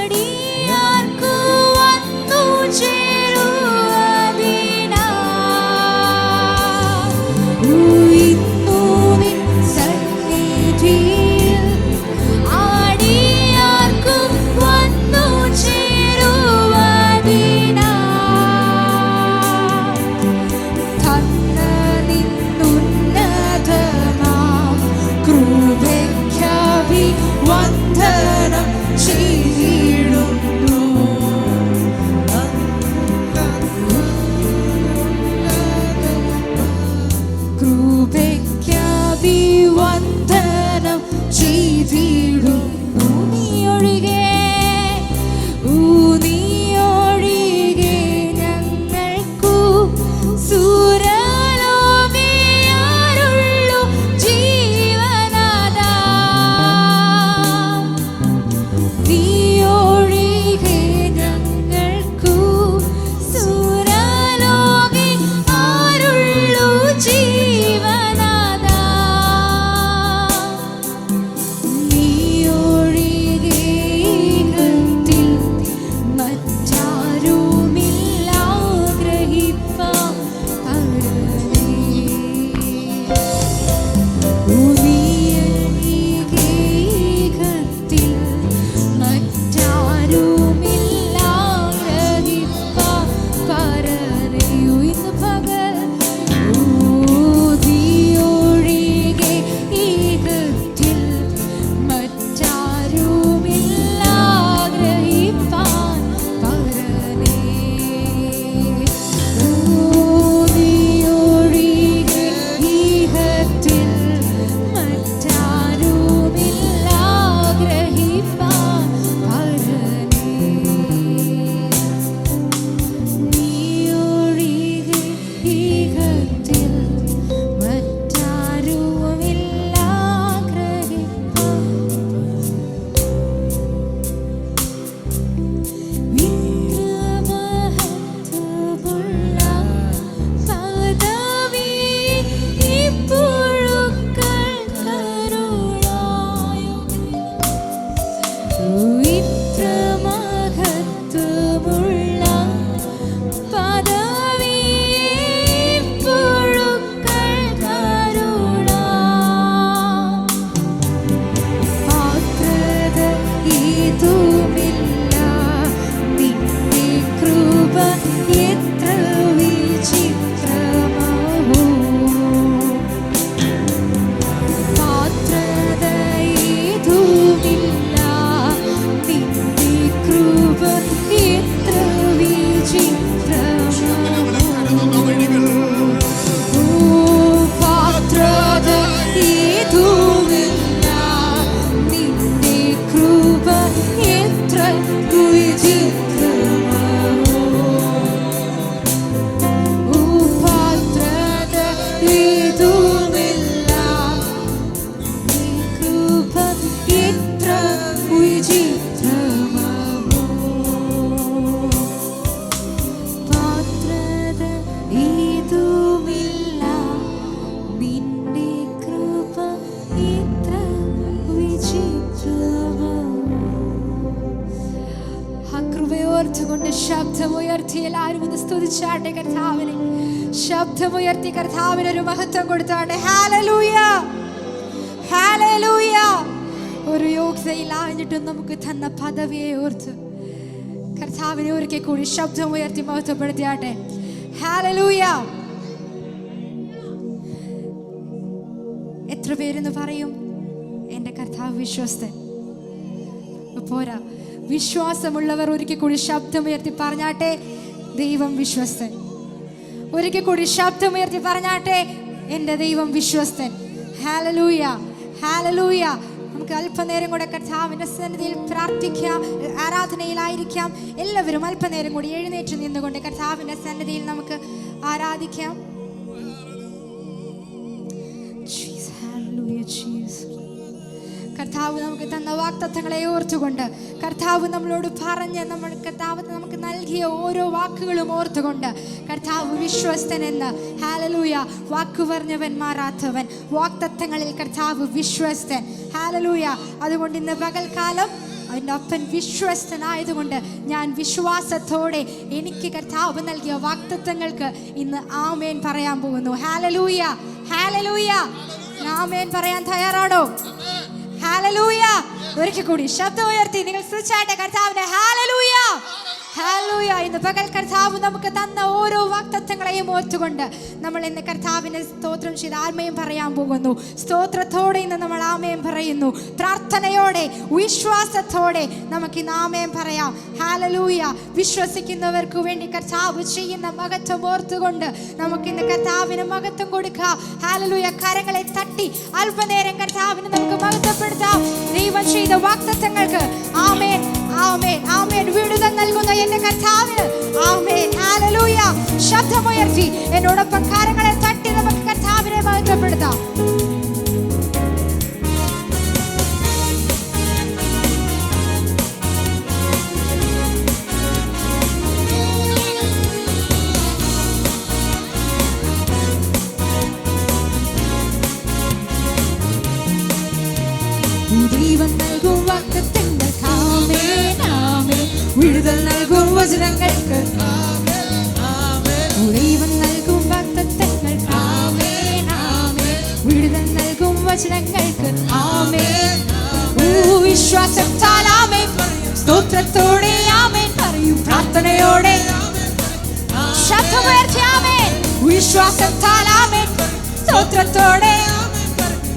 ആടിയാർക്കു വന്നു ചേരുവതിനാ ഇന്നു നിൻ സന്നിധിയിൽ ആടിയാർക്കു വന്നു ചേരുവതിനാ തന്ന നിന്നുന്നതമാം കൃപയ്ക്കഭി വന്ദനം ചെയ്തിടുന്നു കൃപയ്ക്കഭി വന്ദനം ചെയ്തിടുന്നു നീയൊഴികെ നീയൊഴികെ ഞങ്ങൾക്കു സുരലോകയാരുള്ളു ജീവനാഥാ നീയൊഴികെ ഞങ്ങൾക്കു സുരലോകയാരുള്ളു ജീവനാഥാ നീയൊഴികെ ഇഹത്തിൽ മറ്റാരുമില്ല ഗ്രഹിപ്പാൻ പരനേ നീയൊഴികെ ഇഹത്തിൽ മറ്റാരുമില്ല ഗ്രഹിപ്പാൻ പരനേ ഇന്ന് പകൽ നീയൊഴികെ ഇഹത്തിൽ മറ്റാരുമില്ല ഗ്രഹിപ്പാൻ പരനേ നീയൊഴികെ ഇഹത്തിൽ മറ്റാരുമില്ല ഗ്രഹിപ്പാൻ പരനേ നീയൊഴികെ ഇഹത്തിൽ മറ്റാരുമില്ല ഗ്രഹിപ്പാൻ വിക്രമഹത്വമുള്ള പദവി ഇപ്പുഴുക്കൾ കരുണായും വിക്രമഹത്വമുള്ള പദവി ഇപ്പുഴുക്കൾ കരുണ പാത്രത ഇതുമില്ല നിന്റെ കൃപ എത്ര വിചിത്രമോ പാത്രത ഇതുമില്ല നിന്റെ കൃപ എത്ര വിചിത്രമോ പാത്രത ഇതുമില്ല നിന്റെ കൃപ എത്ര വിചിത്രമോ പാത്രത ഇതുമില്ല നിന്റെ കൃപ എത്ര വിചിത്രമോ പാത്രത ഇതുമില്ല നിന്റെ കൃപ എത്ര വിചിത്രമോ ആ കൃപയോർത്തുകൊണ്ട് ശബ്ദമുയർത്തി എല്ലാവരും ഒന്ന് സ്തുതിച്ചാട്ടെ കർത്താവിനെ ശബ്ദമുയർത്തി കർത്താവിന് ഒരു മഹത്വം കൊടുത്താട്ടെ ഹല്ലേലൂയ ഹല്ലേലൂയ ഒരു യോഗ്യതയില്ലാഞ്ഞിട്ടും നമുക്ക് തന്ന പദവിയെ ഓർത്ത് കർത്താവിനെ ഒരിക്കൽ കൂടി ശബ്ദമുയർത്തി മഹത്വപ്പെടുത്തിയാട്ടെ ഹല്ലേലൂയ എത്ര പേരെന്ന് പറയും എൻ്റെ കർത്താവ് വിശ്വസ്തൻ പോരാ വിശ്വാസമുള്ളവർ ഒരിക്കൽ കൂടി ശബ്ദമുയർത്തി പറഞ്ഞാട്ടെ, ദൈവം വിശ്വസ്തൻ. ഒരിക്കൽ കൂടി ശബ്ദമുയർത്തി പറഞ്ഞാട്ടെ, എൻ്റെ ദൈവം വിശ്വസ്തൻ. Hallelujah, hallelujah. നമുക്ക് അല്പനേരം കൂടെ കർത്താവിൻ്റെ സന്നിധിയിൽ പ്രാർത്ഥിക്കാം, ആരാധനയിലായിരിക്കാം. എല്ലാവരും അല്പനേരം കൂടി എഴുന്നേറ്റ് നിന്നുകൊണ്ട് കർത്താവിൻ്റെ സന്നിധിയിൽ നമുക്ക് ആരാധിക്കാം. കർത്താവ് നമുക്ക് തന്ന വാഗ്ദത്തങ്ങളെ ഓർത്തുകൊണ്ട്, കർത്താവ് നമ്മളോട് പറഞ്ഞ് കർത്താവ് നമുക്ക് നൽകിയ ഓരോ വാക്കുകളും ഓർത്തുകൊണ്ട്, കർത്താവ് വിശ്വസ്തനെന്ന്. ഹല്ലേലൂയ. വാക്കു പറഞ്ഞവൻ മാറാത്തവൻ, വാഗ്ദത്തങ്ങളിൽ കർത്താവ് വിശ്വസ്തൻ. ഹല്ലേലൂയ. അതുകൊണ്ട് ഇന്ന് പകൽക്കാലം എൻ്റെ അപ്പൻ വിശ്വസ്തനായതുകൊണ്ട് ഞാൻ വിശ്വാസത്തോടെ എനിക്ക് കർത്താവ് നൽകിയ വാഗ്ദത്തങ്ങൾക്ക് ഇന്ന് ആമേൻ പറയാൻ പോകുന്നു. Hallelujah, hallelujah. ആമേൻ പറയാൻ തയ്യാറാണോ? ഹല്ലേലൂയ. ഒരിക്കൽ കൂടി ശബ്ദം ഉയർത്തി നിങ്ങൾ സ്തുതിച്ചാട്ടെ കർത്താവിനെ. Hallelujah, hallelujah. ഇന്ന് പകൽ കർത്താവ് നമുക്ക് തന്ന ഓരോ വാഗ്ദത്തങ്ങളെയും ഓർത്തുകൊണ്ട് നമ്മൾ ഇന്ന് കർത്താവിനെ സ്തോത്രം ചെയ്ത് ആമേൻ പറയാൻ പോകുന്നു. സ്തോത്രത്തോടെ ഇന്ന് നമ്മൾ ആമേൻ പറയുന്നു. പ്രാർത്ഥനയോടെ വിശ്വാസത്തോടെ നമുക്ക് ഇന്ന് ആമേൻ പറയാം. ഹല്ലേലൂയ. വിശ്വസിക്കുന്നവർക്ക് വേണ്ടി കർത്താവ് ചെയ്യുന്ന മഹത്വം ഓർത്തുകൊണ്ട് നമുക്കിന്ന് കർത്താവിന് മഹത്വം കൊടുക്കാം. ഹല്ലേലൂയ. കരങ്ങളെ തട്ടി അല്പനേരം കർത്താവിന് നമുക്ക് മഹത്വപ്പെടുത്താം. ദൈവം ചെയ്ത വാഗ്ദത്തങ്ങൾക്ക് ആമേൻ, ആമേൻ, ആമേൻ. വിടുതൽ നൽകുന്ന എന്റെ കർത്താവിന് ആമേൻ. ഹല്ലേലൂയ. ശബ്ദമുയർത്തി എന്നോടൊപ്പം കരങ്ങളെ തട്ടി നമുക്ക് കർത്താവിനെ മഹത്വപ്പെടുത്താം. ദൈവം നൽകും വാഗ്ദത്തങ്ങൾക്ക് ആമേൻ, ആമേൻ. വിടുതൽ നൽകും വചനങ്ങൾക്ക് ദൈവം നൽകും വാഗ്ദത്തങ്ങൾക്ക് ആമേൻ, ആമേൻ. വിടുതൽ നൽകും വചനങ്ങൾക്ക് ആമേൻ. വിശ്വാസത്താൽ ആമേൻ, സ്തോത്രത്തോടെ ആമേൻ പറയും. പ്രാർത്ഥനയോടെ ശബ്ദമുയർത്തി ആമേൻ. വിശ്വാസത്താൽ ആമേൻ, സ്തോത്രത്തോടെ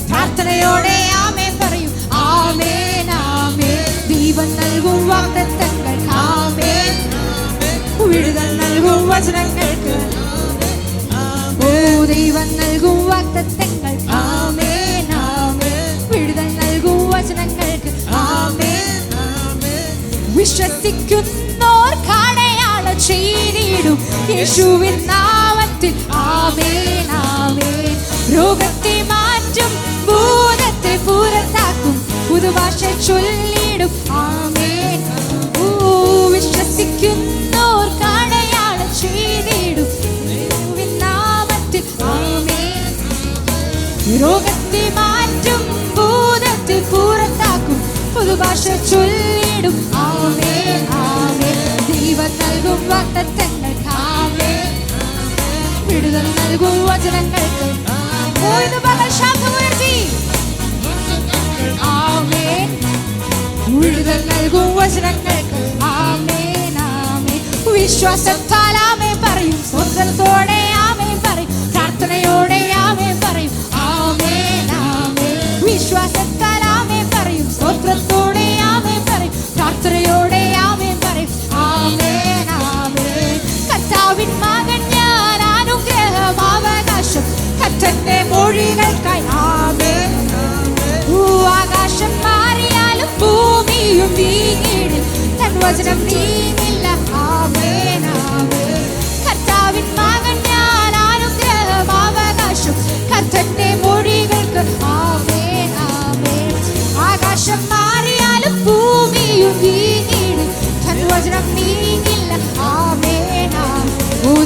പ്രാർത്ഥനയോടെ ആമേൻ പറയും. ആമേൻ, ആമേൻ. ദൈവം നൽകും വാഗ്ദത്തങ്ങൾക്ക് ആമേൻ, വിടുതൽ നൽകും വചനങ്ങൾക്ക് ദൈവം നൽകും വാഗ്ദത്തങ്ങൾക്ക് ആമേൻ, ആമേൻ. വിടുതൽ നൽകും വചനങ്ങൾക്ക് ആമേൻ, ആമേൻ. വിശ്വസിക്കുന്നോർക്കടയാളം ചെയ്തിടും യേശുവിൻ നാമത്തിൽ ആമേൻ, ആമേൻ. രോഗത്തെ മാറ്റും, ഭൂതത്തെ പുറത്താക്കും, പുതുഭാഷ ചൊല്ലിടും ആമേൻ. വിശ്വസിക്കുന്നോർക്കടയാളം ചെയ്തിടും യേശുവിൻ നാമത്തിൽ ആമേൻ. രോഗത്തെ മാറ്റും, ഭൂതത്തെ പുറത്താക്കും, പുതുഭാഷ ചൊല്ലിടും ആമേൻ, ആമേൻ. ദൈവം നൽകും വാഗ്ദത്തങ്ങൾക്ക് ആമേൻ, വിടുതൽ നൽകും വചനങ്ങൾക്ക് ശബ്ദമുയർത്തി ആമേൻ. വിടുതൽ നൽകും വചനങ്ങൾക്ക് ആമേൻ, ആമേൻ. വിശ്വാസത്താൽ ആമേൻ പറയും, സ്തോത്രത്തോടെ ആമേൻ പറയും, പ്രാർത്ഥനയോടെ ആമേൻ പറയും. ആമേൻ, ആമേൻ. വിശ്വാസത്താൽ ആമേൻ പറയും, സ്തോത്രത്തോടെ ആമേൻ പറയും, പ്രാർത്ഥനയോടെ ആമേൻ പറയും. ആമേൻ, ആമേൻ. കർത്താവിൻ മകൻ ഞാൻ, അനുഗ്രഹം അവകാശം കർത്തന്റെ മൊഴികൾക്കായി ആമേൻ. ആകാശം മാറിയാലും ഭൂമിയും നീങ്ങിടും, തൻ വചനം നീങ്ങില്ല ആമേൻ, ആമേൻ. കർത്താവിൻ മകൻ ഞാൻ, അനുഗ്രഹം അവകാശം കർത്തന്റെ മൊഴികൾക്ക് ആമേൻ, ആമേൻ. ആകാശം മാറിയാലും ഭൂമിയും നീങ്ങിടും, തൻ വചനം നീങ്ങില്ല ആമേൻ, ആമേൻ.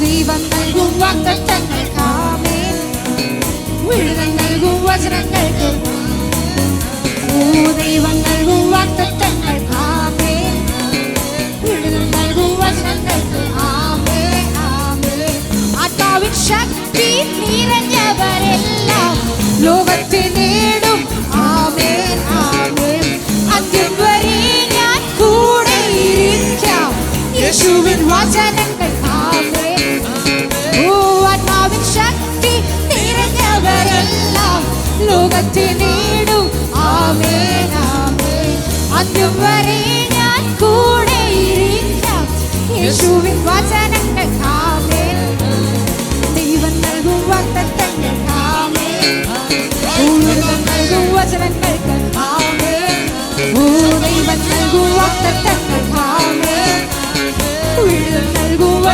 ദൈവം നൽകും വാഗ്ദത്തങ്ങൾക്ക് ആമേൻ, വിടുതൽ നൽകും വചനങ്ങൾക്ക് ദൈവം നൽകും വാഗ്ദത്തങ്ങൾക്ക് ആമേൻ, വിടുതൽ നൽകും വചനങ്ങൾക്ക് ആമേൻ, ആമേൻ. ആത്മാവിൻ ശക്തി നിറഞ്ഞവരെല്ലാം ലോകത്തെ നേടും ആമേൻ, ആമേൻ. അന്ത്യം വരെ ഞാൻ കൂടെ ഇരിക്കാം, യേശുവിൻ വചനങ്ങൾ ആമേൻ. ആത്മാവിൻ ശക്തി നിറഞ്ഞവരെല്ലാം ലോകത്തെ നേടും ആമേൻ, ആമേൻ. അന്ത്യം വരെ ഞാൻ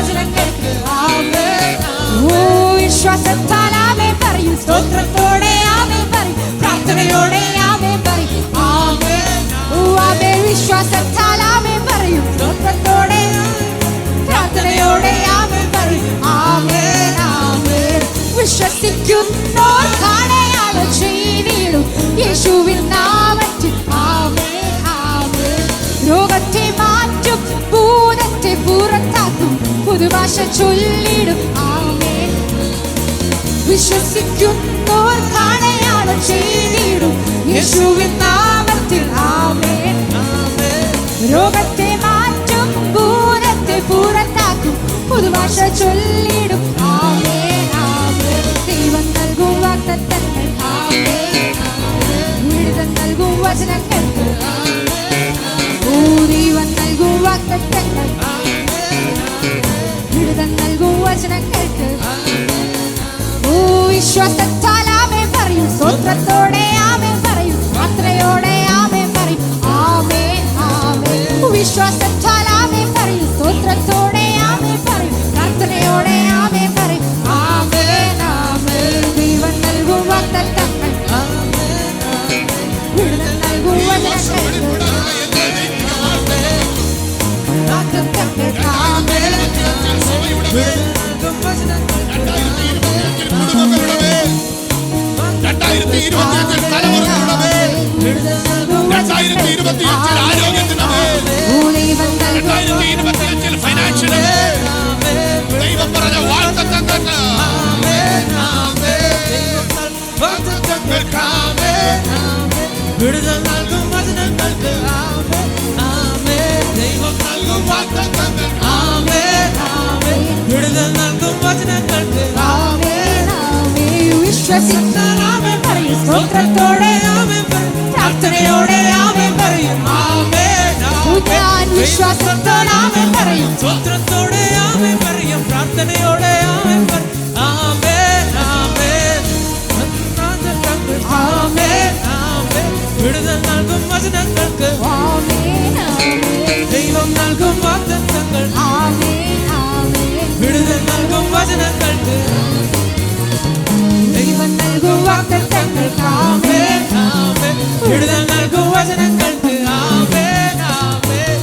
വചനങ്ങൾക്ക് ആമേൻ. ഓ വിശ്വാസത്താൽ ആമേൻ പറയും, സ്തോത്രത്തോടെ ആമേൻ പറയും, പ്രാർത്ഥനയോടെ ആമേൻ പറയും ആമേൻ. ഓ ആമേൻ വിശ്വാസത്താൽ ആമേൻ പറയും, സ്തോത്രത്തോടെ പ്രാർത്ഥനയോടെ ആമേൻ പറയും ആമേൻ ആമേൻ. വിശ്വസിക്കുന്നോർ കാണയാളം ചെയ്തിടും യേശുവിൻ നാമത്തിൽ ആമേൻ ആമേൻ. രോഗത്തെ മാറ്റും, ഭൂതത്തെ പുറത്താക്കും, പുതുഭാഷ ചൊല്ലിടും ആമേൻ. വിശ്വസിക്കുന്നോർ കാണയാളം ചെയ്തിടും യേശുവിൻ നാമത്തിൽ ആമേൻ ആമേൻ. രോഗത്തെ മാറ്റും, ഭൂതത്തെ പുറത്താക്കും, പുതുഭാഷ ചൊല്ലിടും ആമേൻ ആമേൻ. ദൈവം നൽകും വാഗ്ദത്തങ്ങൾ ആമേൻ ആമേൻ. വിടുതൽ നൽകും വചനങ്ങൾക്ക് ഓ ദൈവം നൽകും വാഗ്ദത്തങ്ങൾ വിടുതൽ നൽകും വചനങ്ങൾക്ക് ഓ വിശ്വാസത്താൽ ആമേൻ പറയും, സ്തോത്രത്തോടെ ആമേൻ പറയും, പ്രാർത്ഥനയോടെ ആമേൻ പറയും ആമേൻ ആമേൻ. വിശ്വാസത്താൽ ആമേൻ പറയും, സ്തോത്രത്തോടെ ആമേൻ പറയും, പ്രാർത്ഥനയോടെ ആമേൻ പറയും ആമേൻ ആമേൻ. ദൈവം നൽകും വാഗ്ദത്തങ്ങൾ വിടുതൽ നൽകും വചനങ്ങൾക്ക് വാഗ്ദത്തങ്ങൾക്ക് ആമേൻ. ദൈവം പറഞ്ഞ വാഗ്ദത്തങ്ങൾക്ക് വിടുതൽ നൽകും വചനങ്ങൾക്ക് ആമേൻ ആമേൻ. ദൈവം നൽകും വാഗ്ദത്തങ്ങൾ ആമേൻ ആമേൻ. വിടുതൽ നൽകും വചനങ്ങൾക്ക് ആമേൻ ആമേൻ. വിശ്വസിച്ചാൽ ആമേൻ പറയും, സ്തോത്രത്തോടെ ആമേൻ പറയും, പ്രാർത്ഥനയോടെ ആമേൻ പറയും ആമേൻ ആമേൻ. ഞാൻ വിശ്വാസത്തോടെ ആമേൻ പറയും, സ്തോത്രത്തോടെ ആമേൻ പറയും, പ്രാർത്ഥനയോടെ ആമേൻ പറയും ആമേൻ ആമേൻ. ആമേൻ ആമേൻ. വിടുതൽ നൽകും വചനങ്ങൾക്ക് ആമേൻ ആമേൻ. ദൈവം നൽകും വാഗ്ദത്തങ്ങൾ ആമേൻ ആമേൻ. വിടുതൽ നൽകും വചനങ്ങൾക്ക് ദൈവം നൽകും വാഗ്ദത്തങ്ങൾക്ക് ആമേൻ ആമേൻ. വിടുതൽ നൽകും വചനങ്ങൾക്ക് ആമേൻ ആമേൻ.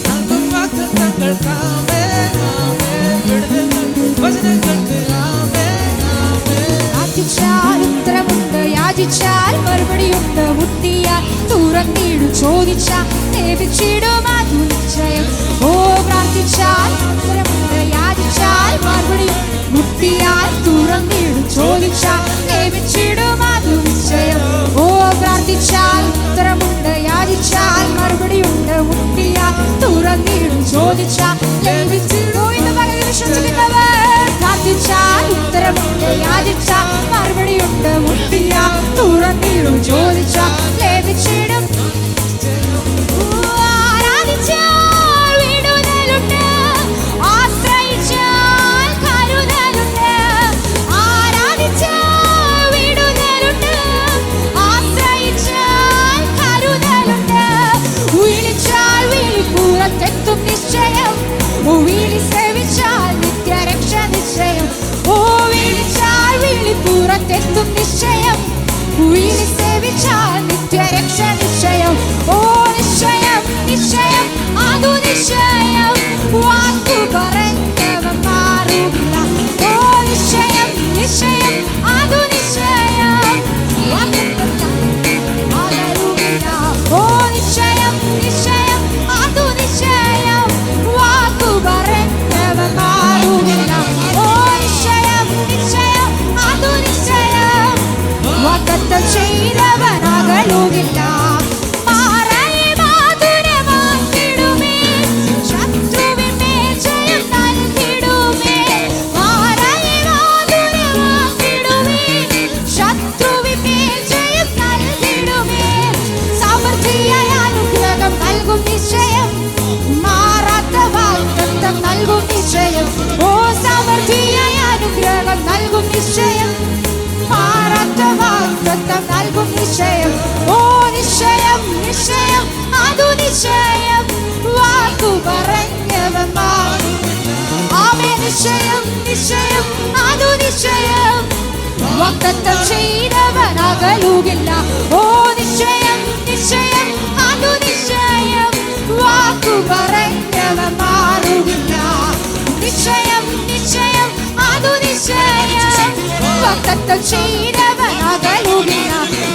നൽകും വാഗ്ദത്തങ്ങൾക്ക് ആമേൻ ആമേൻ. വിടുതൽ നൽകും വചനങ്ങൾക്ക് ആമേൻ ആമേൻ. പ്രാർത്ഥിച്ചാൽ ഉത്തരമുണ്ട്, യാചിച്ചാൽ മറുപടിയുണ്ട്, മുട്ടിയാൽ തുറന്നിടും, ചോദിച്ചാൽ ലഭിച്ചിടും അതു നിശ്ചയം. ഓ പ്രാർത്ഥിച്ചാൽ ഉത്തരമുണ്ട്, യാചിച്ചാൽ മറുപടിയുണ്ട്, മുട്ടിയാൽ തുറന്നിടും, ചോദിച്ചാൽ ലഭിച്ചിടും അതു നിശ്ചയം. ഓ പ്രാർത്ഥിച്ചാൽ ഉത്തരമുണ്ട്, യാചിച്ചാൽ മറുപടിയുണ്ട്, മുട്ടിയാൽ തുറന്നിടും, ചോദിച്ചാൽ ലഭിച്ചിടും എന്ന് പറഞ്ഞ് വിശ്വസിക്കുന്നവർ. പ്രാർത്ഥിച്ചാൽ ഉത്തരമുണ്ട്, യാചിച്ചാൽ മറുപടിയുണ്ട്, മുട്ടിയാൽ തുറന്നിടും, ചോദിച്ചാൽ ലഭിച്ചിടും. ആരാധിച്ചാൽ വിടുതലുണ്ട്, ആശ്രയിച്ചാൽ കരുതലുണ്ട്. ആരാധിച്ചാൽ വിടുതലുണ്ട്, ആശ്രയിച്ചാൽ കരുതലുണ്ട്. വിളിച്ചാൽ വിളിപ്പുറത്തെത്തും നിശ്ചയം, വിളി സേവിച്ചാൽ നിത്യരക്ഷ നിശ്ചയം. ഓ വിളിച്ചാൽ വിളിപ്പുറത്തെത്തും നിശ്ചയം, വിളി സേവിച്ചാൽ നിത്യരക്ഷ നിശ്ചയം. ഓ നിശ്ചയം നിശ്ചയം അതു നിശ്ചയം, വാക്കു പറഞ്ഞവൻ മാറുകില്ല. ഓ നിശ്ചയം നിശ്ചയം അതു നിശ്ചയം, മാറുകില്ല. ഓ നിശ്ചയം നിശ്ചയം അതു നിശ്ചയം, വാക്കു പറഞ്ഞവൻ മാറുകില്ല. ഓ നിശ്ചയം നിശ്ചയം അതു നിശ്ചയം, വാഗ്ദത്തം ചെയ്തവനാകലുകില്ല. മാറയെ മാധുരമാക്കിടുമേ, ശത്രുവിന്മേൽ ജയം നൽകിടുമേ. മാറയെ മാധുരമാക്കിടുമേ, ശത്രുവിന്മേൽ ജയം നൽകിടുമേ. സമൃദ്ധിയായ അനുഗ്രഹം നൽകും നിശ്ചയം, മാറാത്ത വാഗ്ദത്തം നൽകും നിശ്ചയം. ഓ സമൃദ്ധിയായ അനുഗ്രഹം നൽകും നിശ്ചയം, മാറാത്ത വാഗ്ദത്തം നൽകും നിശ്ചയം. ഓ നിശ്ചയം നിശ്ചയം അതു നിശ്ചയം, വാക്കു പറഞ്ഞവൻ മാറും. ആമേൻ വാഗ്ദത്തം ചെയ്തവനകലുകില്ല. ഓ നിശ്ചയം നിശ്ചയം അതു നിശ്ചയം, വാക്കു പറഞ്ഞവൻ മാറുകില്ല. നിശ്ചയം നിശ്ചയം അതു നിശ്ചയം, വാഗ്ദത്തം ചെയ്തവനകലുകില്ല.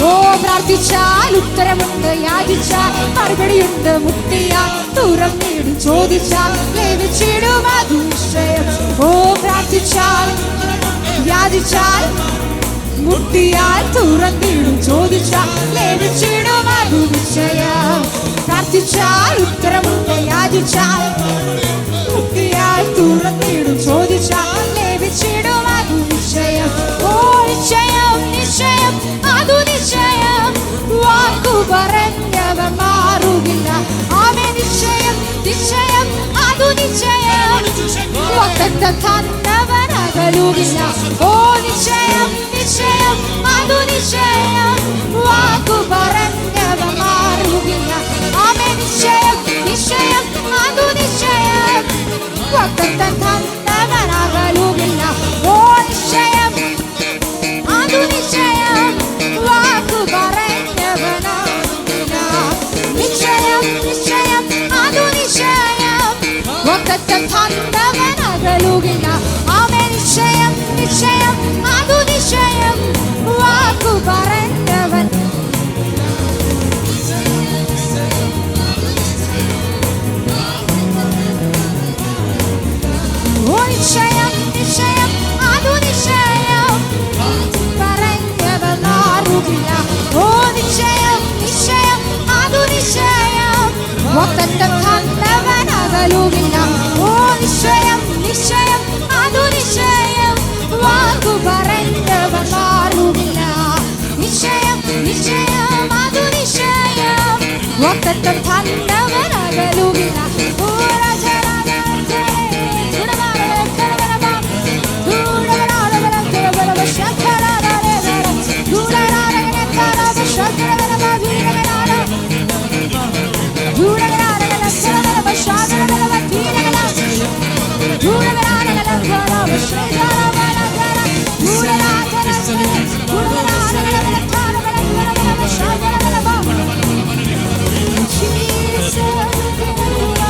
ഓ പ്രാർത്ഥിച്ചാൽ ഉത്തരമുണ്ട്, യാചിച്ചാൽ മറുപടിയുണ്ട്, മുട്ടിയാൽ തുറന്നിടും, ചോദിച്ചാൽ ലഭിച്ചിടും, അതു നിശ്ചയം. ഓ പ്രാർത്ഥിച്ചാൽ യാചിച്ചാൽ മുട്ടിയാൽ തുറന്നിടും, ചോദിച്ചാൽ ലഭിച്ചിടും, അതു നിശ്ചയം. പ്രാർത്ഥിച്ചാൽ ഉത്തരമുണ്ട്, യാചിച്ചാൽ മുട്ടിയാൽ തുറന്നിടും, ചോദിച്ചാൽ ലഭിച്ചിടും, അതു നിശ്ചയം. ഓ നിശ്ചയം നിശ്ചയം അതു നിശ്ചയം, വാക്കു പറഞ്ഞവൻ മാറുകില്ല. ആമേൻ. നിശ്ചയം നിശ്ചയം അതു നിശ്ചയം, വാഗ്ദത്തം തന്നവനകലുകില്ല. ഓ നിശ്ചയം നിശ്ചയം അതു നിശ്ചയം, വാക്കു പറഞ്ഞവൻ മാറുകില്ല. ആമേൻ. നിശ്ചയം നിശ്ചയം അതു നിശ്ചയം, വാഗ്ദത്തം തന്നവനകലുകില്ല. ഓ നിശ്ചയം അതു നിശ്ചയം, വാക്കു പറഞ്ഞവനാകില്ല. നിശ്ചയം നിശ്ചയം അതു നിശ്ചയം, വാഗ്ദത്തം തന്നവനകലുകില്ല. ആമേൻ. നിശ്ചയം നിശ്ചയം അതു നിശ്ചയം, വാക്കു പറഞ്ഞവൻ. ഓ നിശ്ചയം നിശ്ചയം അതു നിശ്ചയം, പറഞ്ഞവൻ മാറുകില്ല. ഓ നിശ്ചയം നിശ്ചയം അതു നിശ്ചയം, വാഗ്ദത്തം തന്നവനകലുകില്ല. ഓ നിശ്ചയം നിശ്ചയം അതു നിശ്ചയം, വാക്കു പറഞ്ഞവൻ മാറുകില്ല. നിശ്ചയം നിശ്ചയം അതു നിശ്ചയം, വാഗ്ദത്തം തന്നവനകലുകില്ല. ഓ Jesus,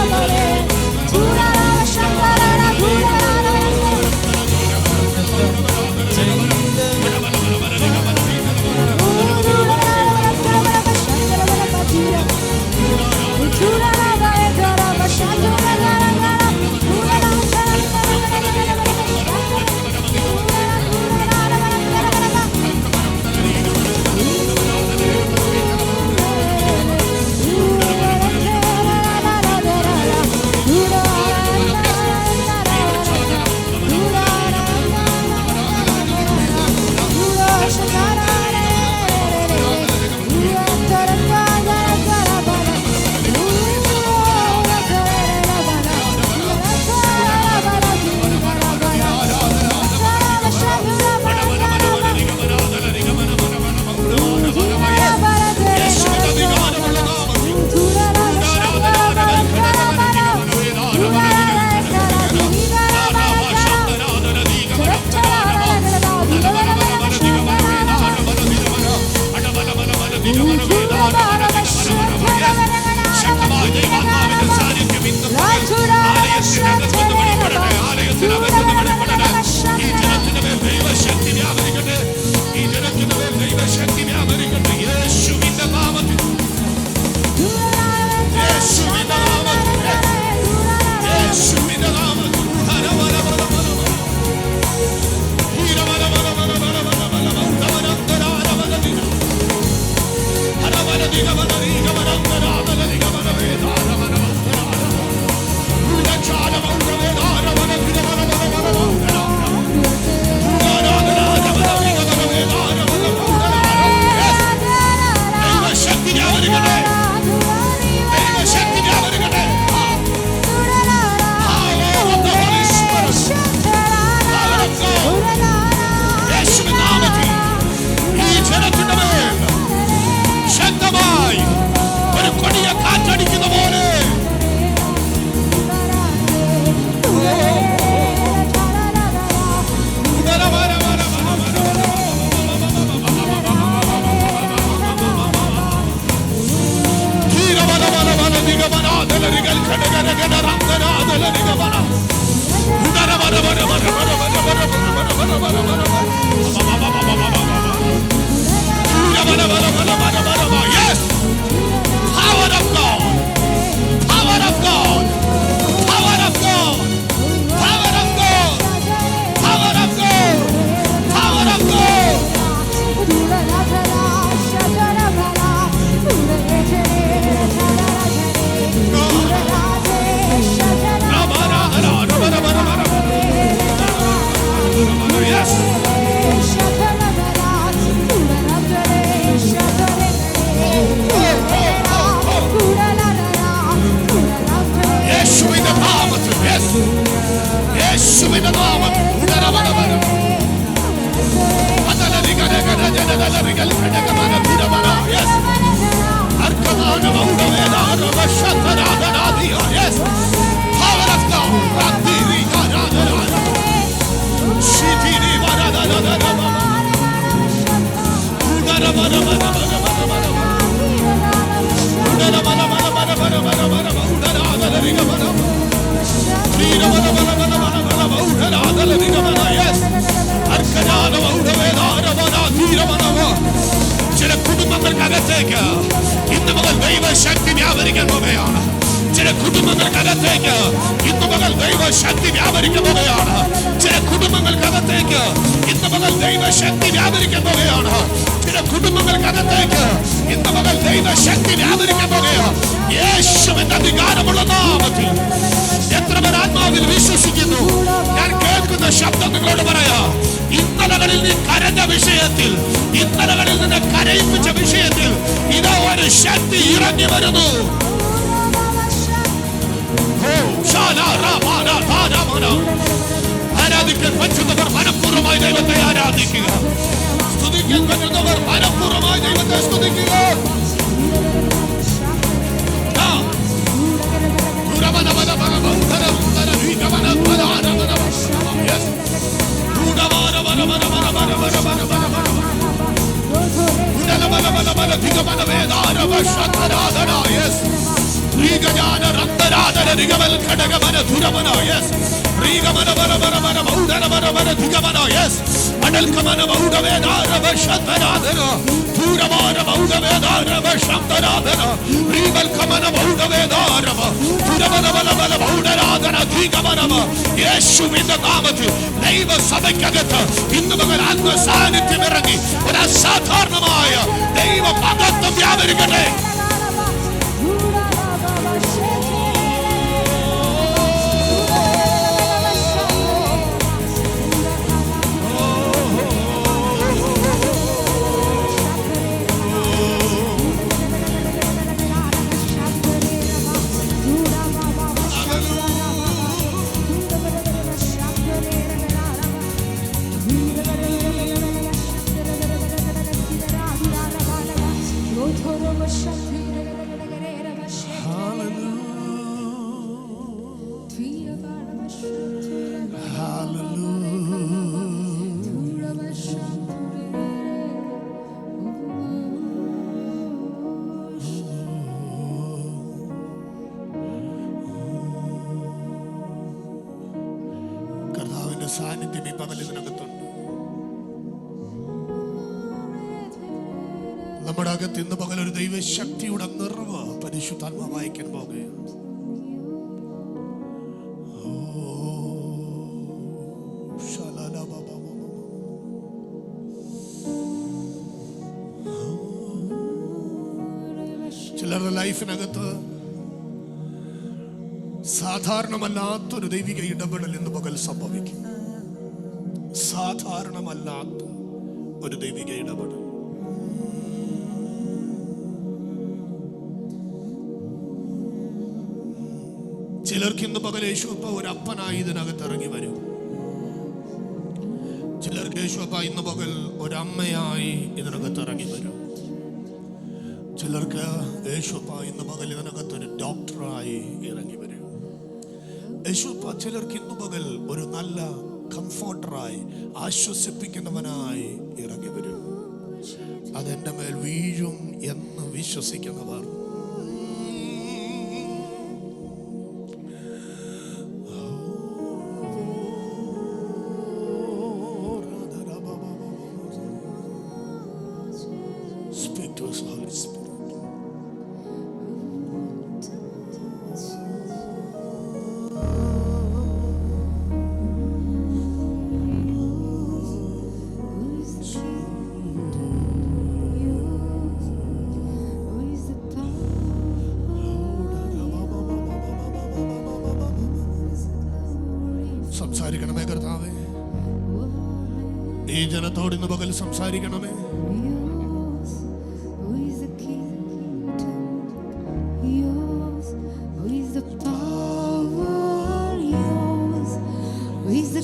യേശുവിന്റെ നാമത്തിൽ ചില കുടുംബങ്ങൾക്കകത്തേക്ക് ഇന്ന് മുതൽ ദൈവശക്തി വ്യാപരിക്കാൻ പോവുകയാണ്. ചില കുടുംബങ്ങൾക്കകത്തേക്ക് ഇന്ന് മുതൽ ദൈവശക്തി വ്യാപരിക്കാൻ പോവുകയാണ്. ചില കുടുംബങ്ങൾക്കകത്തേക്ക് ഇന്ന് മുതൽ ദൈവശക്തി വ്യാപരിക്കാൻ പോവുകയാണ്. ചില കുടുംബങ്ങൾക്കകത്തേക്ക് ഇന്ന് മുതൽ ദൈവശക്തി വ്യാപരിക്കാൻ പോവുകയാണ്. യേശുവിന്റെ അധികാരമുള്ള നാമത്തിൽ എത്ര പേർ ആത്മാവിൽ വിശ്വസിക്കുന്നു? ഞാൻ കേൾക്കുന്ന ശബ്ദം നിങ്ങളോട് പറയാ. ഇന്നലകളിൽ നീ കരഞ്ഞ വിഷയത്തിൽ, ഇന്നലകളിൽ നിന്ന് കരയിപ്പിച്ച വിഷയത്തിൽ ഇതാ ഒരു ശക്തി ഇറങ്ങി വരുന്നു. ആരാധിക്കാൻ പറ്റുന്നവർ മനഃപൂർവ്വമായി ദൈവത്തെ ആരാധിക്കുക. സ്തുതിക്കാൻ പറ്റുന്നവർ മനഃപൂർവ്വമായി ദൈവത്തെ സ്തുതിക്കുക. യേശുവിന്റെ നാമത്തിൽ ദൈവസഭയ്ക്കകത്ത് ഇന്ന് മുതൽ ആത്മസാന്നിധ്യം ഇറങ്ങി ഒരു അസാധാരണമായ ദൈവ മഹത്വം വ്യാപരിക്കട്ടെ. സാന്നിധ്യം ഈ പകൽ ഇതിനകത്തുണ്ട്. നമ്മുടെ അകത്ത് ഇന്ന് പകൽ ഒരു ദൈവശക്തിയുടെ നിറവ് പരിശുദ്ധാത്മാവ് അയക്കാൻ പോകുകയാണ്. ചിലരുടെ ലൈഫിനകത്ത് സാധാരണമല്ലാത്തൊരു ദൈവിക ഇടപെടൽ ഇന്ന് പകൽ സംഭവിക്കും. സാധാരണമല്ലാത്ത ഒരു ദൈവിക ഇടപെടൽ. ചിലർക്ക് ഇന്ന് പകൽ യേശുപ്പ ഒരു അപ്പനായി ഇതിനകത്ത് ഇറങ്ങി വരും. ചിലർക്ക് യേശുപ്പ ഇന്ന് പകൽ ഒരമ്മയായി ഇതിനകത്ത് ഇറങ്ങി വരും. ചിലർക്ക് യേശുപ്പ ഇന്ന് പകൽ ഇതിനകത്ത് ഒരു ഡോക്ടറായി ഇറങ്ങി വരും. യേശുപ്പ ചിലർക്ക് ഇന്ന് പകൽ ഒരു നല്ല കംഫോർട്ടറായി ആശ്വസിപ്പിക്കുന്നവനായി ഇറങ്ങി വരും. അതെന്റെ മേൽ വീഴും എന്ന് വിശ്വസിക്കുന്നവർ speak to us, Holy Spirit. സംസാരിക്കണമേ കർത്താവേ, ഈ ജനത്തോട് ഇന്ന് പകൽ സംസാരിക്കണമേ. Is the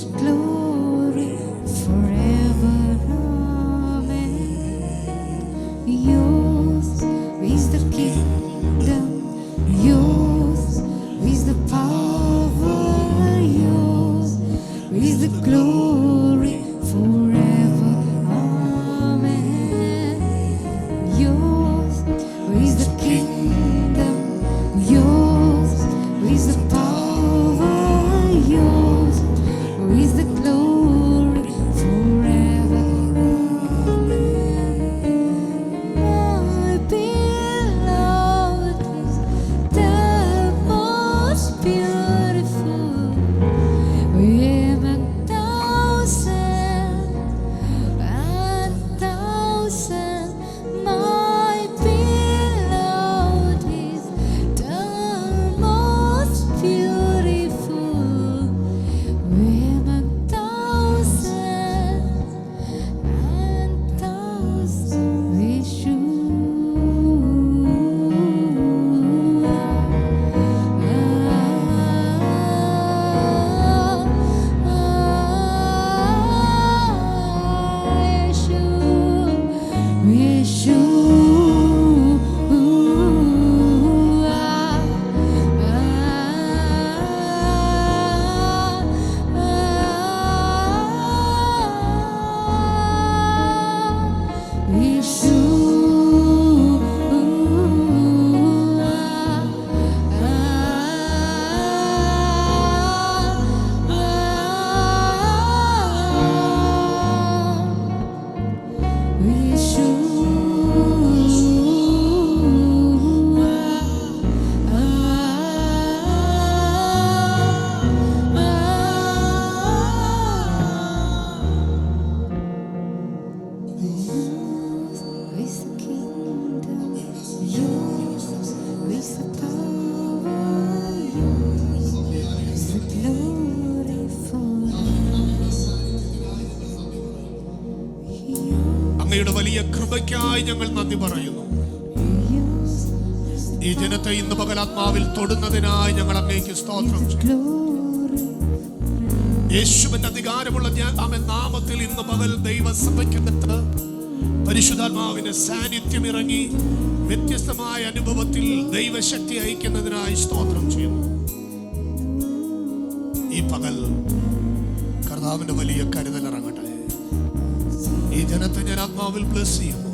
the glory forever. Amen. Yours is the kingdom. Yours is the power. Yours is the glory forever. My beloved is the most beautiful among thousands and thousands. My beloved is the most beautiful among thousands and thousands. അങ്ങയുടെ വലിയ കൃപയ്ക്കായി ഞങ്ങൾ നന്ദി പറയുന്നു. ഈ ജനത്തെ ഇന്ന് പകൽ ആത്മാവിൽ തൊടുന്നതിനായി ഞങ്ങൾ അങ്ങേക്ക് സ്തോത്രം ചെയ്യുന്നു. യേശുവിന്റെ അധികാരമുള്ള നാമത്തിൽ ഇന്ന് പകൽ ദൈവസഭയ്ക്കകത്ത് പരിശുദ്ധാത്മാവിന്റെ സാന്നിധ്യം ഇറങ്ങി വ്യത്യസ്തമായ അനുഭവത്തിൽ ദൈവശക്തി അയക്കുന്നതിനായി സ്തോത്രം ചെയ്യുന്നു. ഈ പകൽ കർത്താവിന്റെ വലിയ കരുതൽ ഇറങ്ങട്ടെ. ഈ ജനത്തെ ഞാൻ ആത്മാവിൽ ബ്ലെസ് ചെയ്യുന്നു.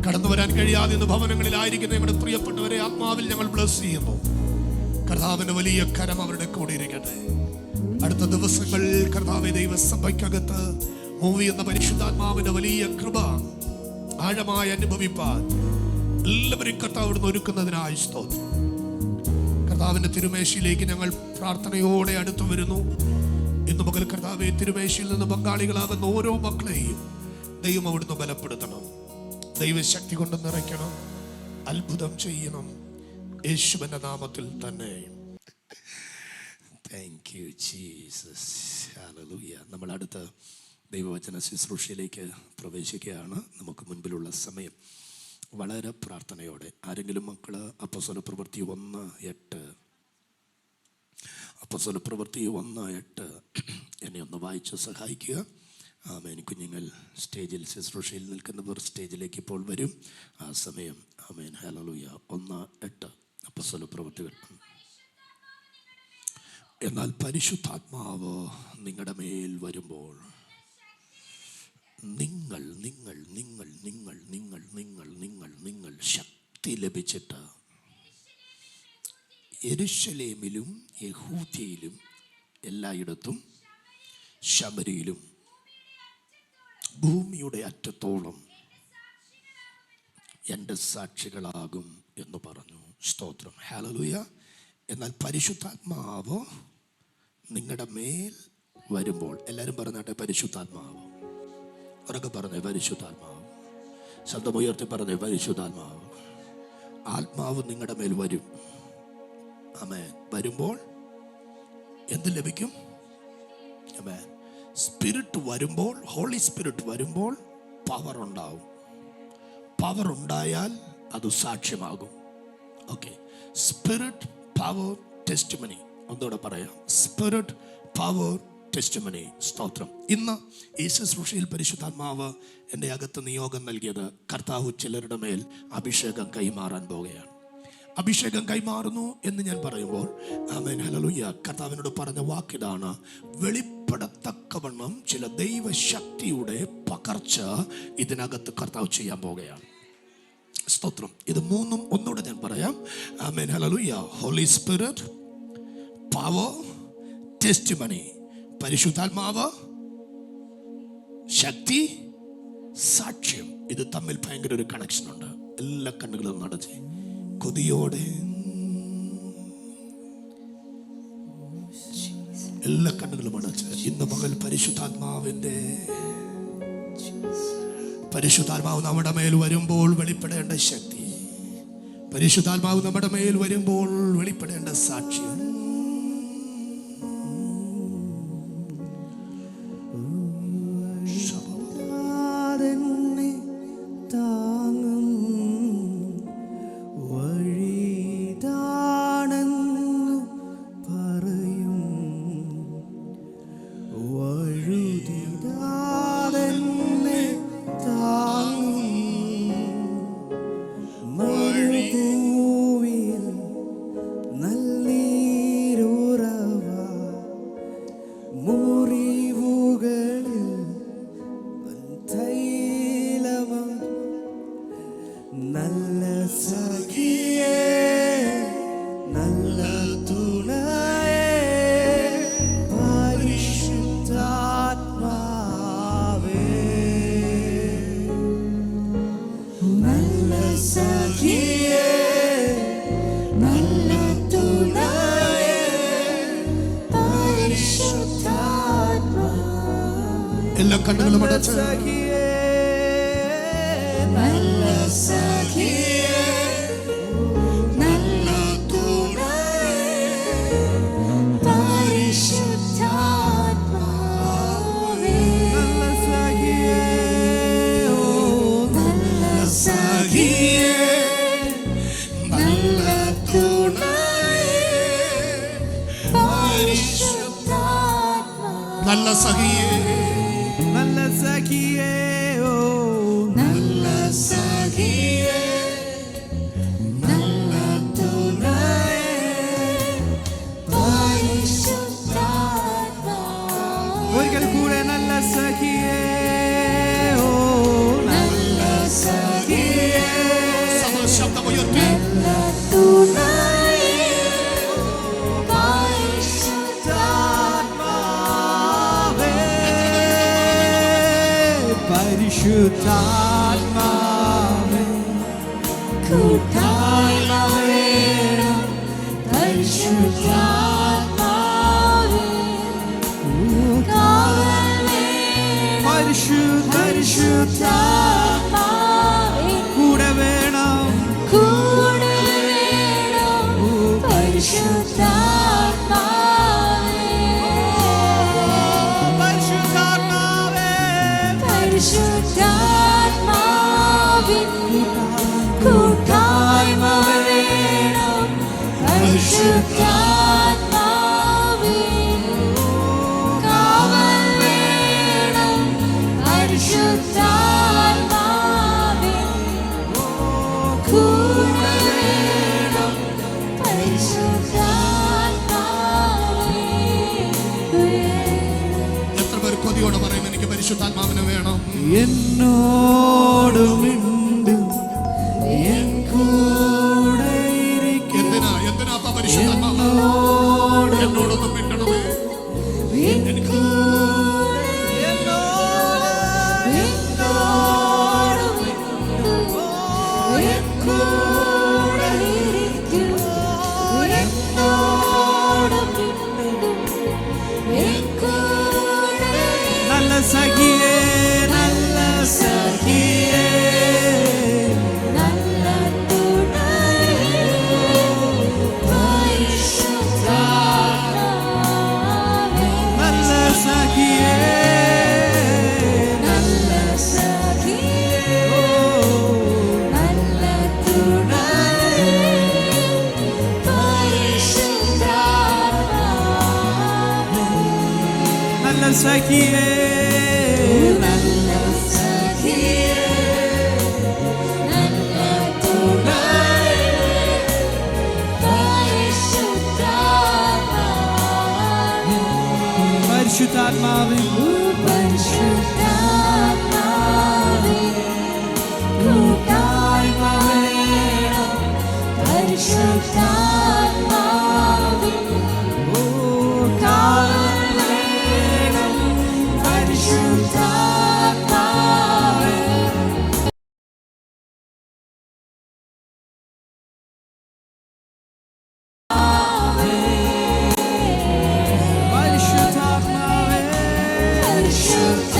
കടന്നു വരാൻ കഴിയാതെ ഇന്ന് ഭവനങ്ങളിലായിരിക്കുന്ന ഞങ്ങളുടെ പ്രിയപ്പെട്ടവരെ ആത്മാവിൽ ഞങ്ങൾ ബ്ലെസ് ചെയ്യുന്നു. കർത്താവിന്റെ വലിയ കരം അവരുടെ കൂടെ ഇരിക്കട്ടെ. അടുത്ത ദിവസങ്ങൾ കർത്താവെ ദൈവസഭയ്ക്കകത്ത് മൂവി എന്ന പരിശുദ്ധാത്മാവിന്റെ വലിയ കൃപ ആഴമായി അനുഭവിപ്പാൻ എല്ലാവരും കർത്താവിടുന്ന് ഒരുക്കുന്നതിനായി സ്തോത്രം. കർത്താവിന്റെ തിരുമേശയിലേക്ക് ഞങ്ങൾ പ്രാർത്ഥനയോടെ അടുത്തു വരുന്നു. ഇന്ന് പകൽ കർത്താവെ തിരുമേശയിൽ നിന്ന് പങ്കാളികളാകുന്ന ഓരോ മക്കളെയും ദൈവം അവിടുന്ന് ബലപ്പെടുത്തണം. ദൈവശക്തി കൊണ്ട് നിറയ്ക്കണം. അത്ഭുതം ചെയ്യണം. യേശുവിന്റെ നാമത്തിൽ തന്നെ. Thank you Jesus. ഹല്ലേലൂയ. നമ്മൾ അടുത്ത ദൈവവചന ശുശ്രൂഷയിലേക്ക് പ്രവേശിക്കുകയാണ്. നമുക്ക് മുൻപിലുള്ള സമയം വളരെ പ്രാർത്ഥനയോടെ ആരെങ്കിലും മക്കള് അപ്പോസ്തലപ്രവൃത്തി 1:8 അപ്പോസ്തലപ്രവൃത്തി 1:8 എന്നെ ഒന്ന് വായിച്ച് സഹായിക്കുക. ആമേൻ. കുഞ്ഞുങ്ങൾ സ്റ്റേജിൽ ശുശ്രൂഷയിൽ നിൽക്കുന്നവർ സ്റ്റേജിലേക്ക് ഇപ്പോൾ വരും. ആ സമയം ആമേൻ. ഹല്ലേലൂയ. 1:8 അപ്പോസ്തലപ്രവൃത്തികൾ. എന്നാൽ പരിശുദ്ധാത്മാവ് നിങ്ങളുടെ മേൽ വരുമ്പോൾ നിങ്ങൾ നിങ്ങൾ നിങ്ങൾ നിങ്ങൾ നിങ്ങൾ നിങ്ങൾ നിങ്ങൾ നിങ്ങൾ ശക്തി ലഭിച്ചിട്ട് യെരൂശലേമിലും യഹൂദ്യയിലും എല്ലായിടത്തും ശമരിയിലും ഭൂമിയുടെ അറ്റത്തോളം എൻ്റെ സാക്ഷികളാകും എന്ന് പറഞ്ഞു. സ്തോത്രം. ഹല്ലേലൂയ. എന്നാൽ പരിശുദ്ധാത്മാവ് നിങ്ങളുടെ മേൽ വരുമ്പോൾ, എല്ലാവരും പറഞ്ഞാട്ടെ പരിശുദ്ധാത്മാവ്. ഉറക്കെ പറഞ്ഞേ പരിശുദ്ധാത്മാവ്. ശബ്ദമുയർത്തി പറഞ്ഞേ പരിശുദ്ധാത്മാവ്. ആത്മാവ് നിങ്ങളുടെ മേൽ വരും. ആമേൻ. വരുമ്പോൾ എന്ത് ലഭിക്കും? ആമേൻ. സ്പിരിറ്റ് വരുമ്പോൾ, ഹോളി സ്പിരിറ്റ് വരുമ്പോൾ പവർ ഉണ്ടാവും. പവർ ഉണ്ടായാൽ അത് സാക്ഷ്യമാകും. ഓക്കെ. Spirit, power, testimony. ഒന്നുകൂടെ പറയാം. Spirit, power, testimony. സ്തോത്രം. ഇന്ന് ഈ ശുശ്രൂഷയിൽ പരിശുദ്ധാത്മാവ് എൻ്റെ അകത്ത് നിയോഗം നൽകിയത് കർത്താവ് ചിലരുടെ മേൽ അഭിഷേകം കൈമാറാൻ പോവുകയാണ്. അഭിഷേകം കൈമാറുന്നു എന്ന് ഞാൻ പറയുമ്പോൾ ആമേൻ ഹല്ലേലൂയ കർത്താവിനോട് പറഞ്ഞ വാക്കിതാണ്, വെളിപ്പെടത്തക്കവണ്ണം ചില ദൈവശക്തിയുടെ പകർച്ച ഇതിനകത്ത് കർത്താവ് ചെയ്യാൻ പോകുകയാണ്. സ്തോത്രം. ഇത് മൂന്നും ഒന്നുകൂടെ ഞാൻ പറയാം. ആമേൻ ഹല്ലേലൂയ. Holy spirit, power, testimony. പരിശുദ്ധാത്മാവ്, ശക്തി, സാക്ഷ്യം. ഇത് തമ്മിൽ ഭയങ്കര ഒരു കണക്ഷൻ ഉണ്ട്. എല്ലാ കണ്ണുകളും നടത്തി കൊതിയോടെ എല്ലാ കണ്ണുകളും അടച്ച് ഇന്ന് മകൾ പരിശുദ്ധാത്മാവ് നമ്മുടെ മേൽ വരുമ്പോൾ വെളിപ്പെടേണ്ട ശക്തി, പരിശുദ്ധാത്മാവ് നമ്മുടെ മേൽ വരുമ്പോൾ വെളിപ്പെടേണ്ട സാക്ഷ്യം. എല്ലാ കണ്ണുകളും അടച്ച് നല്ല സഖിയേ, നല്ല സഖിയേ, ഓ നല്ല സഖിയേ, നല്ല തുണയേ, പരിശുദ്ധാത്മാവേ. ഒരിക്കൽ കൂടെ നല്ല സഖിയേ, ഓ നല്ല സഖിയേ. ശബ്ദമുയർത്തി പരിശുദ്ധാത്മാവേ, കൂട്ടായ്മ വേണം. പരിശുദ്ധാത്മാവേ, കാവൽ വേണം. പരിശുദ്ധാത്മാവേ, കൂടെ വേണം, കൂടെ വേണം. പരിശുദ്ധാത്മാവേ, പരിശുദ്ധാത്മാവേ, പരിശുദ്ധാത്മാവിൻ കൂട്ടായ്മ വേണം. പരിശുദ്ധാത്മാവിൻ കാവൽ വേണം. പരിശുദ്ധാത്മാവിൻ കൂടെ വേണം. പരിശുദ്ധാത്മാവേ വേണം. എത്ര പേർ കൊതിയോടെ പറയും, എനിക്ക് പരിശുദ്ധാത്മാവിനെ വേണം. എന്നോട് മിണ്ടും, എൻ കൂടെ ഇരിക്കും. എന്തിനാ അപ്പ പരിശുദ്ധാത്മാവ് എന്നോടൊന്നും മിണ്ടണമേ. എനിക്ക് നല്ല സഖിയേ, നല്ല സഖിയേ, നല്ല സഖിയേ, നല്ല സഖിയേ, പരിശുദ്ധാത്മാവേ പരിശുദ്ധാത്മാവേ കൂട്ടായ്മ വേണം പരിശുദ്ധാത്മാവേ കാവൽ വേണം പരിശുദ്ധാത്മാവേ പരിശുദ്ധാത്മാവേ പരിശുദ്ധാത്മാവേ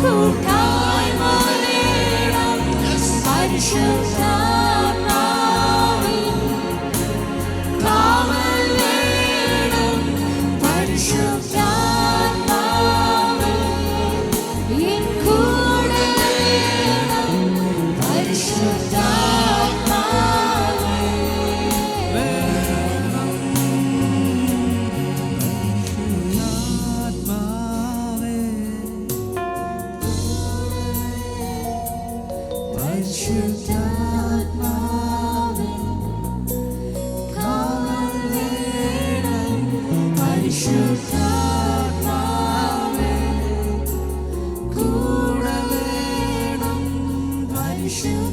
കൂട്ടായ്മ വേണം പരിശുദ്ധാത്മാവേ കാവൽ വേണം പരിശുദ്ധാത്മാവേ എൻ കൂടെ വേണം പരിശുദ്ധാത്മാവേ ആത്മാവേ പരിശുദ്ധാത്മാവേ കാവൽ വേണം പരിശുദ്ധാത്മാവേ കൂടെ വേണം പരിശുദ്ധാത്മാവേ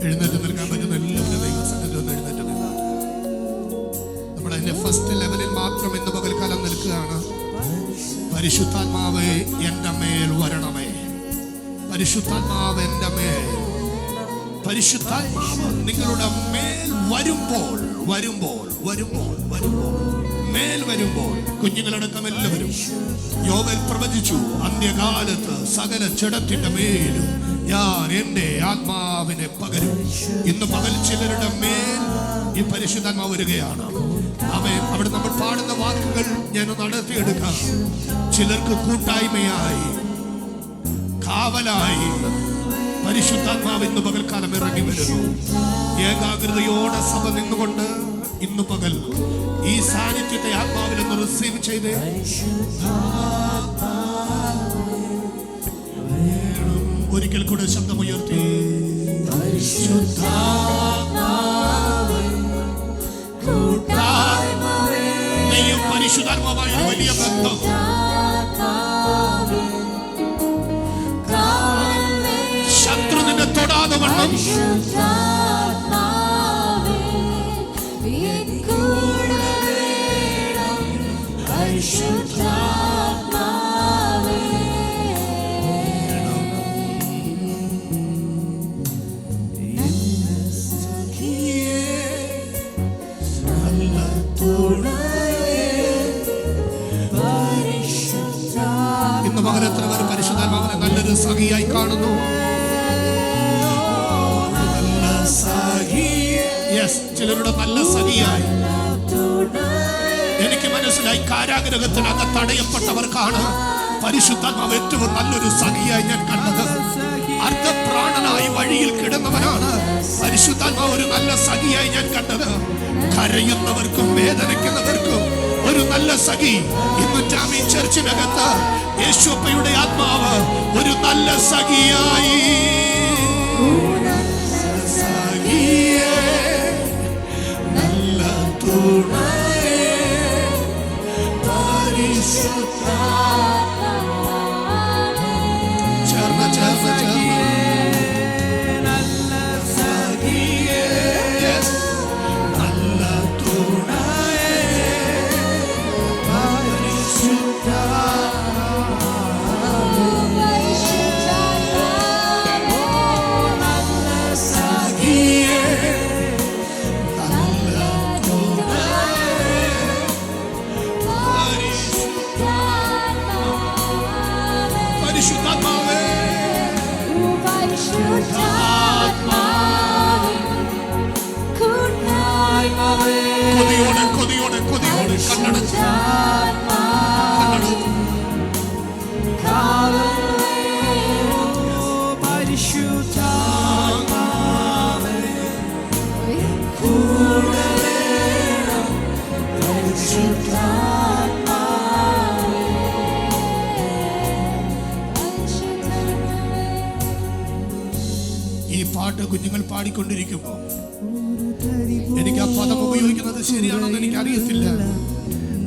എഴുന്നേറ്റ് നിൽക്കാൻ പറ്റുന്ന എല്ലാവരും ദൈവസന്നിധിയിൽ ഒന്ന് എഴുന്നേറ്റ് നിൽക്കാം. നമ്മൾ അതിന്റെ ഫസ്റ്റ് ലെവലിൽ മാത്രം ഇന്ന് പകൽക്കാലം നിൽക്കുകയാണ്. പരിശുദ്ധാത്മാവേ എൻ്റെ മേൽ വരണമേ, പരിശുദ്ധാത്മാവ് എൻ്റെ മേൽ, പരിശുദ്ധാത്മാവ് നിങ്ങളുടെ മേൽ വരുമ്പോൾ വരുമ്പോൾ വരുമ്പോൾ വരുമ്പോൾ മേൽ വരുമ്പോൾ കുഞ്ഞുങ്ങളടക്കം എല്ലാവരും യോവേൽ പ്രവചിച്ചു, അന്ത്യകാലത്ത് സകല ജഡത്തിന്റെ മേലും ഞാൻ എൻ്റെ ആത്മാവിനെ പകരും. ഇന്ന് പകൽ ചിലരുടെ മേൽ ഈ പരിശുദ്ധാത്മാവ് വരികയാണ്. ആമേൻ. അവിടെ നമ്മൾ പാടുന്ന വാക്കുകൾ ഞാൻ നടത്തിയെടുക്കാം. ചിലർക്ക് കൂട്ടായ്മയായി, കാവലായി പരിശുദ്ധാത്മാവ് ഇന്ന് പകൽക്കാലം ഇറങ്ങി വരുന്നു. ഏകാഗ്രതയോടെ സഭ നിന്നുകൊണ്ട് ഇന്ന് പകൽ ഈ സാന്നിധ്യത്തെ ആത്മാവിൽ ഒന്ന് റിസീവ് ചെയ്ത് ഒരിക്കൽ കൂടെ ശബ്ദമുയർത്തി നീയും പരിശുദ്ധാത്മാവുമായ ഒരു വലിയ ബന്ധം ശത്രു നിന്നെ തൊടാതെ വണ്ണം ഇന്ന് പകരം എത്ര പേര് പരിശുദ്ധാത്മാവിനെ നല്ലൊരു സഖിയായി കാണുന്നു? നല്ല സഖി. യെസ്, ചിലരുടെ നല്ല സഖിയായി. എനിക്ക് മനസ്സിലായി, കാരാഗ്രഹത്തിനകത്ത് തടയപ്പെട്ടവർക്കാണ് പരിശുദ്ധാത്മാവ് ഏറ്റവും നല്ലൊരു സഖിയായി ഞാൻ കണ്ടത്. അർദ്ധപ്രാണനായി വഴിയിൽ കിടന്നവനാണ് പരിശുദ്ധാത്മാവ് ഒരു നല്ല സഖിയായി ഞാൻ കണ്ടത്. കരയുന്നവർക്കും വേദനിക്കുന്നവർക്കും ഒരു നല്ല സഖി. ഇന്ന് ജാമീൻ ചർച്ചിനകത്ത് യേശുപ്പയുടെ ആത്മാവ് ഒരു നല്ല സഖിയായി. സഖിയേ, നല്ല തുണയേ, പരിശുദ്ധ ചേർന്ന് ചേർന്ന് ചേർന്ന് നല്ല സഖിയേ, നല്ല തുണയേ, പരിശുദ്ധ ഈ പാട്ട് കുഞ്ഞുങ്ങൾ പാടിക്കൊണ്ടിരിക്കുമ്പോൾ എനിക്ക് ആ പദം ഉപയോഗിക്കുന്നത് ശരിയാണെന്ന് എനിക്ക് അറിയത്തില്ല.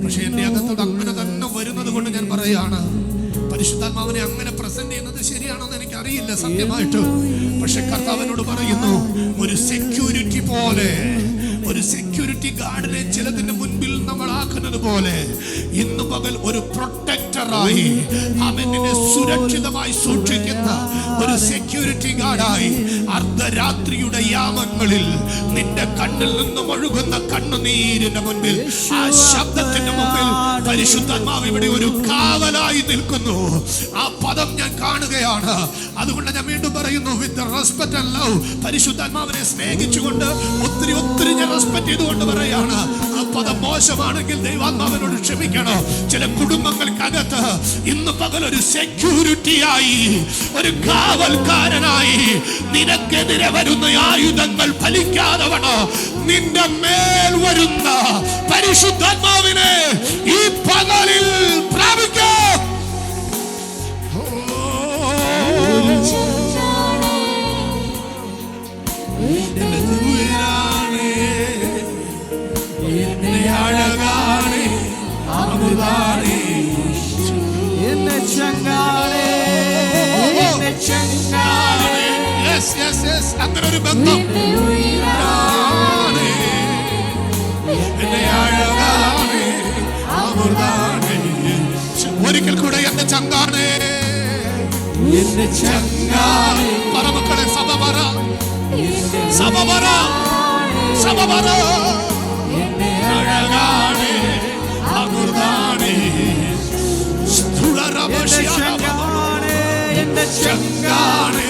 പക്ഷെ എന്റെ അകത്തത് അങ്ങനെ തന്നെ വരുന്നത് കൊണ്ട് ഞാൻ പറയാണ്, പരിശുദ്ധാത്മാവിനെ അങ്ങനെ പ്രസന്റ് ചെയ്യുന്നത് ശരിയാണെന്ന് എനിക്ക് അറിയില്ല സത്യമായിട്ട്. പക്ഷെ കർത്താവിനോട് പറയുന്നു, ഒരു സെക്യൂരിറ്റി പോലെ, ഒരു സെക്യൂരിറ്റി ഗാർഡിനെ ചിലതിന്റെ മുൻപിൽ നമ്മൾ ആക്കുന്നത് പോലെ ഇന്ന് പകൽ ഒരു പ്രൊട്ടക്ടറായി അവനെ സുരക്ഷിതമായി സൂക്ഷിക്കുന്ന ഒരു സെക്യൂരിറ്റി ഗാർഡായി അർദ്ധരാത്രിയുടെ യാമങ്ങളിൽ നിന്റെ കണ്ണിൽ നിന്നും ഒഴുകുന്ന കണ്ണുനീരിന്റെ മുൻപിൽ, ആ ശബ്ദത്തിന്റെ മുമ്പിൽ പരിശുദ്ധാത്മാവ് ഇവിടെ ഒരു കാവലായി നിൽക്കുന്നു. ആ പദം ഞാൻ കാണുകയാണ്. അതുകൊണ്ട് ഞാൻ വീണ്ടും പറയുന്നു, വിത്ത് റെസ്പെക്ട് ആൻഡ് ലവ്, പരിശുദ്ധാത്മാവിനെ സ്നേഹിച്ചുകൊണ്ട് ഒത്തിരി ഒത്തിരി ഞാൻ റെസ്പെക്ട് ചെയ്തുകൊണ്ട് പറയാണ്. ആ പദം മോശമാണെങ്കിൽ ദൈവാത്മാവിനോട് ക്ഷമിക്കണം. ചില കുടുംബങ്ങൾക്കകത്ത് ഇന്ന് പകൽ ഒരു സെക്യൂരിറ്റിയായി, ഒരു കാവൽക്കാരനായി നിനക്കെതിരെ വരുന്ന ആയുധങ്ങൾ ഫലിക്കാതെ വണ്ണം നിന്റെ മേൽ വരുന്ന പരിശുദ്ധാത്മാവിനെ ഈ പകലിൽ പ്രാപിക്കാം. അങ്ങനെ ഒരു ബന്ധം ഒരിക്കൽ കൂടെ എന്റെ ചങ്കാണ്, എന്റെ ചങ്കാണ്. പറമക്കളെ സഭ പറ, സഭ പറ, സഭ പറ. എന്റെ അഴകാണ്, അമൃതാണ്, എന്റെ ചങ്കാണ്.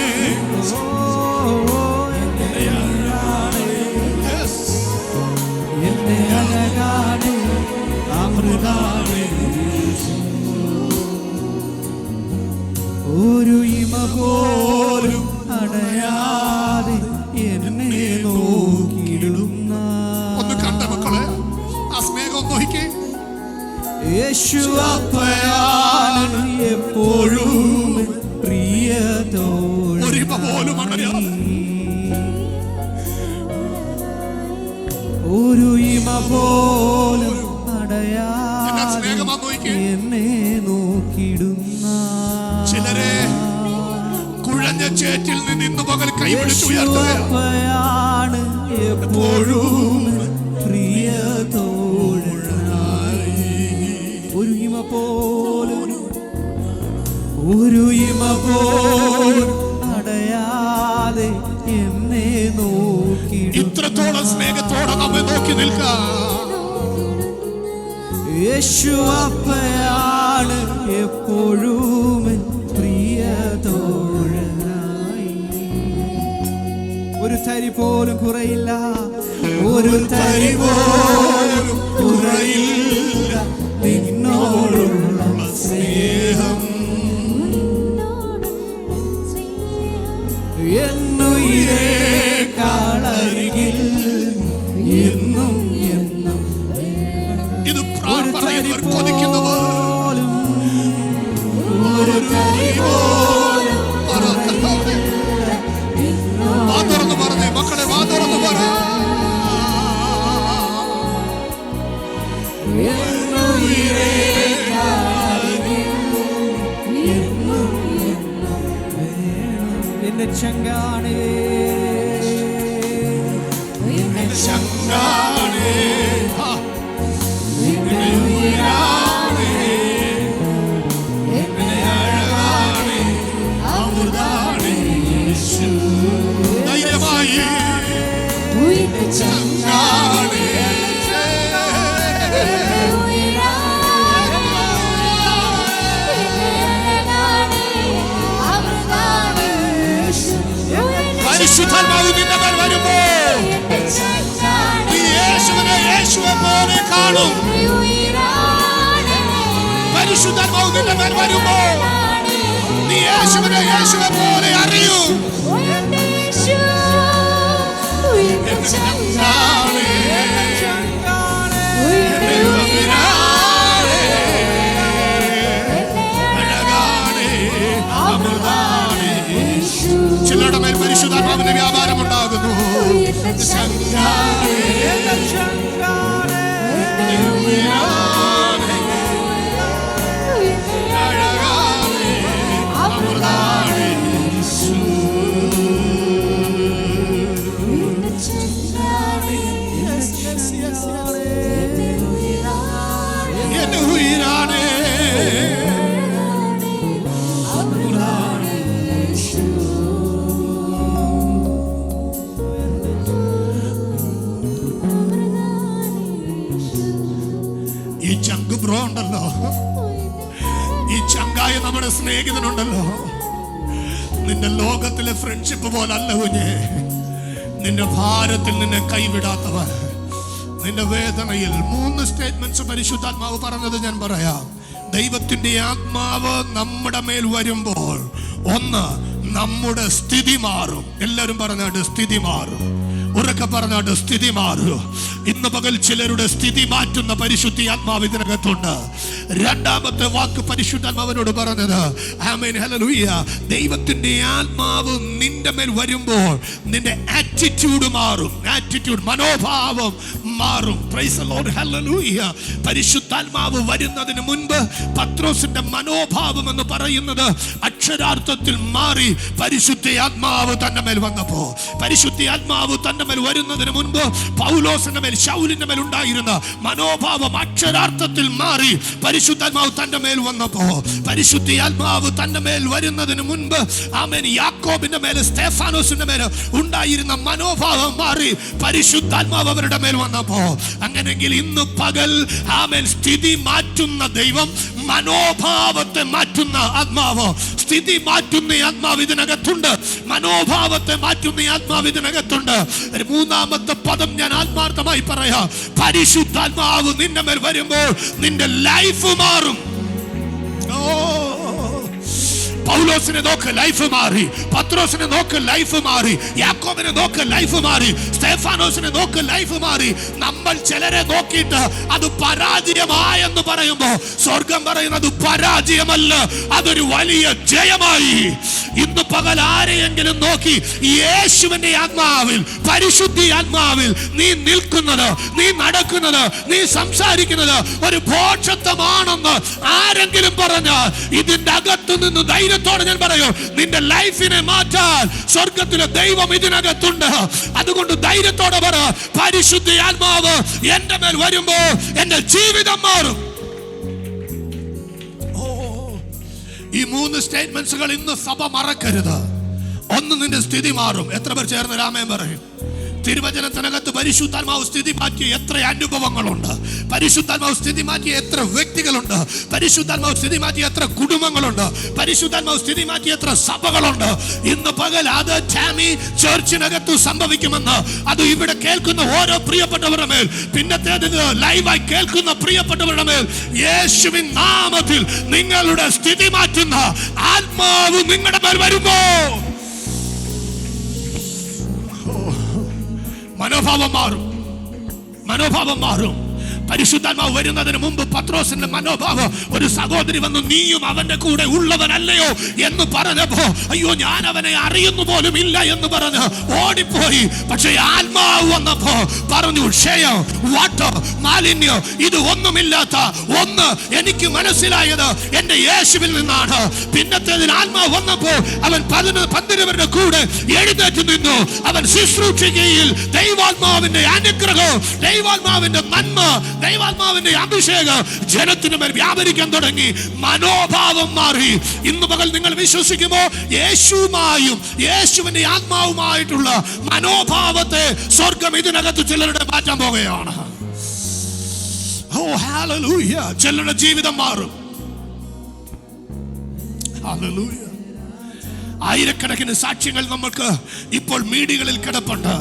എന്റെ അഴകാണ്, അമൃതാണ്. ഒരു ഇമ പോലും അടയാതെ എന്നെ നോക്കിയിടുന്ന. ഒന്ന് കണ്ട മക്കളെ, ആ സ്നേഹം നോക്കി. യേശുവപ്പയാണ് എപ്പോഴും പ്രിയതോഴൻ. ഒരു ഇമ പോലും അടയാതെ, ഒരു ഇമ പോലും അടയാതെ എന്നെ നോക്കിയിടുന്ന. ചിലരെ കുഴഞ്ഞ ചേറ്റിൽ നിന്ന് ഇന്ന് പകൽ കൈപിടിച്ച് ഉയർത്തുകയാണ് എപ്പോഴും പ്രിയതോഴനായി. ഒരു ഇമ പോലും, ഒരു ഇമ പോലും അടയാതെ എന്നെ നോക്കി. ഇത്രത്തോളം സ്നേഹത്തോടെ നമ്മെ നോക്കി നിൽക്കാം. യേശുവപ്പയാണ് എപ്പോഴും പ്രിയതോഴനായി. ഒരു തരി പോലും കുറയില്ല, ഒരു തരി പോലും കുറയില്ല നിന്നോടുള്ള സ്നേഹം. എന്നുയിരേക്കാളരികിൽ എന്നും എന്നും. ഇത് പറയുന്നവർ കൊതിക്കുന്നവർ, ഒരു തരി പോലും വാ തുറന്ന് പറഞ്ഞേ മക്കളെ, വാ തുറന്ന് പറ. എന്റെ ചങ്കാണേ, എന്റെ ചങ്കാണേ, എന്റെ ഉയരാണേ, എന്റെ അഴകാണേ, അമൃതാണേ യേശു. ധൈര്യമായി എന്റെ ചങ്കാണേ, പരിശുദ്ധാത്മാവ് നിന്റെ മേൽ വരുമ്പോൾ നീ യേശുവിനെ യേശുവെ പോലെ കാണും. പരിശുദ്ധാത്മാവ് നിന്റെ മേൽ വരുമ്പോൾ നീ യേശുവിനെ യേശുവെ പോലെ അറിയും. ചിലരുടെ മേൽ പരിശുദ്ധാത്മാവിന്റെ ചങ്കാരേ, എന്റെ ഉയരാനേ, അഴകാനേ, അമൃതാനേ യേശു. എന്റെ ഉയരാനേ, ഈ ചങ്ക് ബ്രോ ഉണ്ടല്ലോ, ഈ ചങ്കായ നമ്മുടെ സ്നേഹിതനുണ്ടല്ലോ, നിന്റെ ലോകത്തിലെ ഫ്രണ്ട്ഷിപ്പ് പോലല്ല കുഞ്ഞെ. നിന്റെ ഭാരത്തിൽ നിന്നെ കൈവിടാത്തവൻ, നിന്റെ വേദനയിൽ 3 സ്റ്റേറ്റ്മെന്റ്സ് പരിശുദ്ധാത്മാവ് പറഞ്ഞത് ഞാൻ പറയാം. ദൈവത്തിന്റെ ആത്മാവ് നമ്മുടെ മേൽ വരുമ്പോൾ, ഒന്ന്, നമ്മുടെ സ്ഥിതി മാറും. എല്ലാവരും പറഞ്ഞാട്ട് സ്ഥിതി മാറും. ഉറക്കെ പറഞ്ഞാട്ട് സ്ഥിതി മാറും. ഇന്ന് പകൽ ചിലരുടെ സ്ഥിതി മാറ്റുന്ന പരിശുദ്ധി ആത്മാവ് ഇതിനകത്തുണ്ട്. രണ്ടാമത്തെ വാക്ക് പരിശുദ്ധാത്മാവിനോട് പറഞ്ഞത്, ആമേൻ, ഹല്ലേലൂയ, ദൈവത്തിന്റെ ആത്മാവ് നിന്റെ മേൽ വരുമ്പോൾ നിന്റെ ആറ്റിറ്റ്യൂഡ് മാറും. ആറ്റിറ്റ്യൂഡ്, മനോഭാവം മാറും. Praise the Lord, hallelujah. പരിശുദ്ധാത്മാവ് വരുന്നതിന് മുൻപ് പത്രോസിന്റെ മനോഭാവം എന്ന് പറയുന്നത് അക്ഷരാർത്ഥത്തിൽ മാറി. പരിശുദ്ധ ആത്മാവ് തന്റെ മേൽ വന്നപ്പോ, പരിശുദ്ധ ആത്മാവ് തന്റെ മേൽ വരുന്നതിന് മുൻപ് പൗലോസിന്റെ മേൽ, ശൗലിന്റെ മേൽ ഉണ്ടായിരുന്ന മനോഭാവം അക്ഷരാർത്ഥത്തിൽ മാറി. പരിശുദ്ധാത്മാവ് തന്റെ മേൽ വന്നപ്പോ, പരിശുദ്ധ ആത്മാവ് തന്റെ മേൽ വരുന്നതിന് മുൻപ്, ആമേൻ, യാക്കോബിന്റെ മേൽ, സ്തെഫാനോസിന്റെ മേൽ ഉണ്ടായിരുന്ന മനോഭാവം മാറി. പരിശുദ്ധാത്മാവ് അവരുടെ മേൽ വന്നപ്പോ, അങ്ങനെങ്കിൽ ഇന്ന് പകൽ, ആമേൻ, സ്ഥിതി മാറ്റുന്ന ദൈവം, മനോഭാവത്തെ മാറ്റുന്ന ആത്മാവ്, സ്ഥിതി മാറ്റുന്ന ആത്മാവ് ഇതിനകത്തുണ്ട്. മനോഭാവത്തെ മാറ്റുന്ന ആത്മാവ് ഇതിനകത്തുണ്ട്. മൂന്നാമത്തെ പദം ഞാൻ ആത്മാർത്ഥമായി പറയാം. പരിശുദ്ധാത്മാവ് നിന്റെ മേൽ വരുമ്പോൾ നിന്റെ ലൈഫ് മാറും. പൗലോസിനെ നോക്ക്, ലൈഫ് മാറി. പത്രോസിനെ നോക്ക്, ലൈഫ് മാറി. യാക്കോബിനെ നോക്ക്, ലൈഫ് മാറി. സ്തെഫാനോസിനെ നോക്ക്, ലൈഫ് മാറി. നമ്മൾ ചിലരെ നോക്കിയിട്ട് അത് പരാജയമായെന്ന് പറയുമ്പോ സ്വർഗം പറയുന്നത് പരാജയമല്ല, അതൊരു വലിയ ജയമായി. ഇന്ന് പകൽ ആരെയെങ്കിലും നോക്കി യേശുവിന്റെ ആത്മാവിൽ, പരിശുദ്ധി ആത്മാവിൽ നീ നിൽക്കുന്നത്, നീ നടക്കുന്നത്, നീ സംസാരിക്കുന്നത് ഒരു ഭോഷത്വമാണെന്ന് ആരെങ്കിലും പറഞ്ഞാൽ, ഇതിന്റെ അകത്തു നിന്ന് ധൈര്യത്തോടെ ഞാൻ പറയൂ, നിന്റെ ലൈഫിനെ മാറ്റാൻ സ്വർഗത്തിലെ ദൈവം ഇതിനകത്തുണ്ട്. അതുകൊണ്ട് ധൈര്യത്തോടെ പറ, പരിശുദ്ധ ആത്മാവ് എന്റെ മേൽ വരുമ്പോ എന്റെ ജീവിതം മാറും. ഈ 3 സ്റ്റേറ്റ്മെന്റ്സുകൾ ഇന്ന് സഭ മറക്കരുത്. ഒന്ന്, നിന്റെ സ്ഥിതി മാറും. എത്ര പേർ ചേർന്ന് രാമേൻ പറയും? തിരുവചനത്തിനകത്ത് പരിശുദ്ധാത്മാവ് സ്ഥിതി മാറ്റിയ എത്ര അനുഭവങ്ങളുണ്ട്, പരിശുദ്ധാത്മാവ് സ്ഥിതി മാറ്റിയ എത്ര വ്യക്തികളുണ്ട്, പരിശുദ്ധാത്മാവ് സ്ഥിതി മാറ്റിയ എത്ര കുടുംബങ്ങളുണ്ട്, പരിശുദ്ധാത്മാവ് സ്ഥിതി മാറ്റിയ എത്ര സഭകളുണ്ട്. ഇന്ന് പകൽ അത് ടാമി ചർച്ചിനകത്ത് സംഭവിക്കുമെന്ന്, അത് ഇവിടെ കേൾക്കുന്ന ഓരോ പ്രിയപ്പെട്ടവരുടെ മേൽ, പിന്നത്തേത് ലൈവായി കേൾക്കുന്ന പ്രിയപ്പെട്ടവരുടെ മേൽ, യേശുവിൻ നാമത്തിൽ നിങ്ങളുടെ സ്ഥിതി മാറ്റുന്ന ആത്മാവ് നിങ്ങളുടെ മേൽ വരുമ്പോ മനോഭാവം മാറും. മനോഭാവം മാറും. പരിശുദ്ധാത്മാവ് വരുന്നതിന് മുമ്പ് പത്രോസിന്റെ മനോഭാവം, ഒരു സഹോദരി വന്നു, നീയും അവന്റെ കൂടെ ഉള്ളവനല്ലയോ എന്ന് പറഞ്ഞപ്പോ, അയ്യോ ഞാൻ അവനെ അറിയുന്നു പോലും ഇല്ല എന്ന് പറഞ്ഞ് ഓടിപ്പോയി. പക്ഷെ ആത്മാവ് വന്നപ്പോ പറഞ്ഞു, ക്ഷയം, വാട്ടർ, മാലിന്യം, ഇത് ഒന്നുമില്ലാത്ത ഒന്ന് എനിക്ക് മനസ്സിലായത് എന്റെ യേശുവിൽ നിന്നാണ്. പിന്നത്തേതിൽ ആത്മാവ് വന്നപ്പോൾ അവൻ 12 കൂടെ എഴുന്നേറ്റ് നിന്നു. അവൻ ശുശ്രൂഷിക്കയിൽ ദൈവാത്മാവിന്റെ അനുഗ്രഹം, ദൈവാത്മാവിന്റെ നന്മ, ദൈവാത്മാവിന്റെ അഭിഷേകം ജനത്തിന് മേൽ വ്യാപരിക്കാൻ തുടങ്ങി. മനോഭാവം മാറി. ഇന്ന് പകൽ നിങ്ങൾ വിശ്വസിക്കുമോ? യേശുവുമായും യേശുവിന്റെ ആത്മാവുമായിട്ടുള്ള മനോഭാവത്തെ സ്വർഗം ഇതിനകത്ത് ചിലരുടെ മാറ്റാൻ പോകുകയാണ്. ഓ ഹല്ലേലൂയ. ചിലരുടെ ജീവിതം മാറും. ഹല്ലേലൂയ. ആയിരക്കണക്കിന് സാക്ഷ്യങ്ങൾ നമുക്ക് ഇപ്പോൾ മീഡിയകളിൽ കിടപ്പുണ്ട്.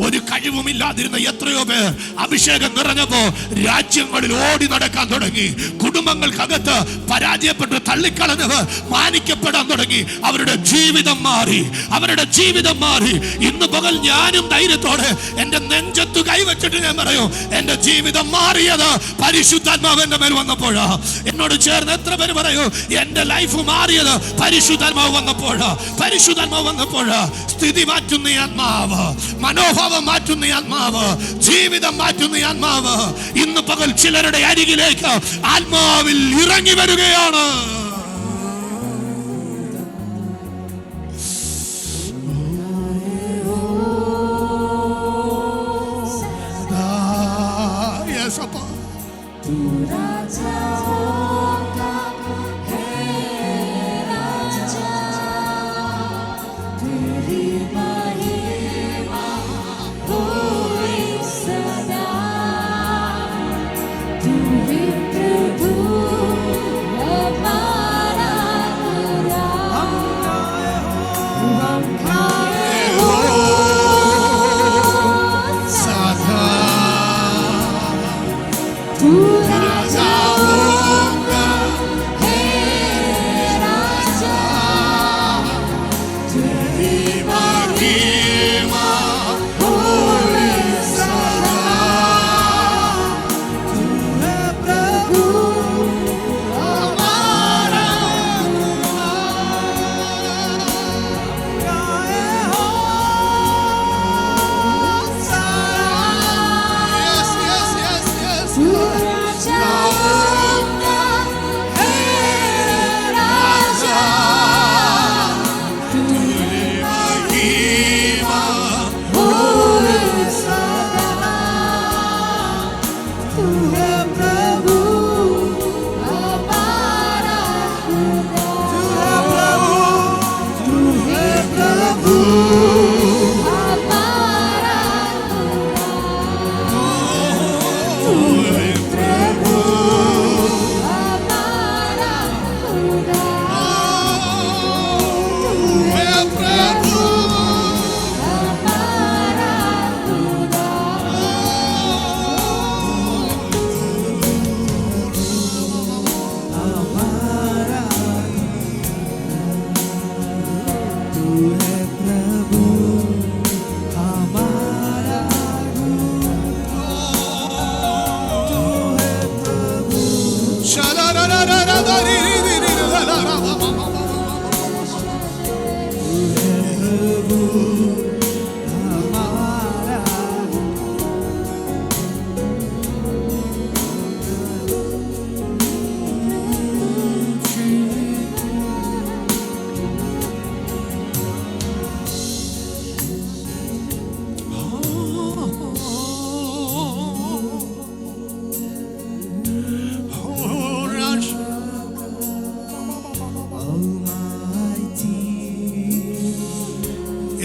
ഒരു കഴിവുമില്ലാതിരുന്ന എത്രയോ പേർ അഭിഷേകം നിറഞ്ഞപ്പോ രാജ്യങ്ങളിൽ ഓടി നടക്കാൻ തുടങ്ങി. കുടുംബങ്ങൾക്കകത്ത് പരാജയപ്പെട്ട് തള്ളിക്കളഞ്ഞവർ മാനിക്കപ്പെടാൻ തുടങ്ങി. അവരുടെ ജീവിതം മാറി. അവരുടെ ജീവിതം മാറി. ഇന്ന് പകൽ ഞാനും ധൈര്യത്തോടെ എന്റെ നെഞ്ചത്ത് കൈവച്ചിട്ട് ഞാൻ പറയും, എന്റെ ജീവിതം മാറിയത് പരിശുദ്ധാത്മാവ് എന്റെ മേൽ വന്നപ്പോഴാ. എന്നോട് ചേർന്ന് എത്ര പേര് പറയൂ, എന്റെ ലൈഫ് മാറിയത് പരിശുദ്ധാത്മാവ് വന്നപ്പോഴാ. പരിശുദ്ധാത്മാവ് വന്നപ്പോഴാ. സ്ഥിതി മാറ്റുന്ന ആത്മാവ്, മനോഭാവം സ്വഭാവം മാറ്റുന്ന ആത്മാവ്, ജീവിതം മാറ്റുന്ന ആത്മാവ് ഇന്ന് പകൽ ചിലരുടെ അരികിലേക്ക് ആത്മാവിൽ ഇറങ്ങി വരികയാണ്.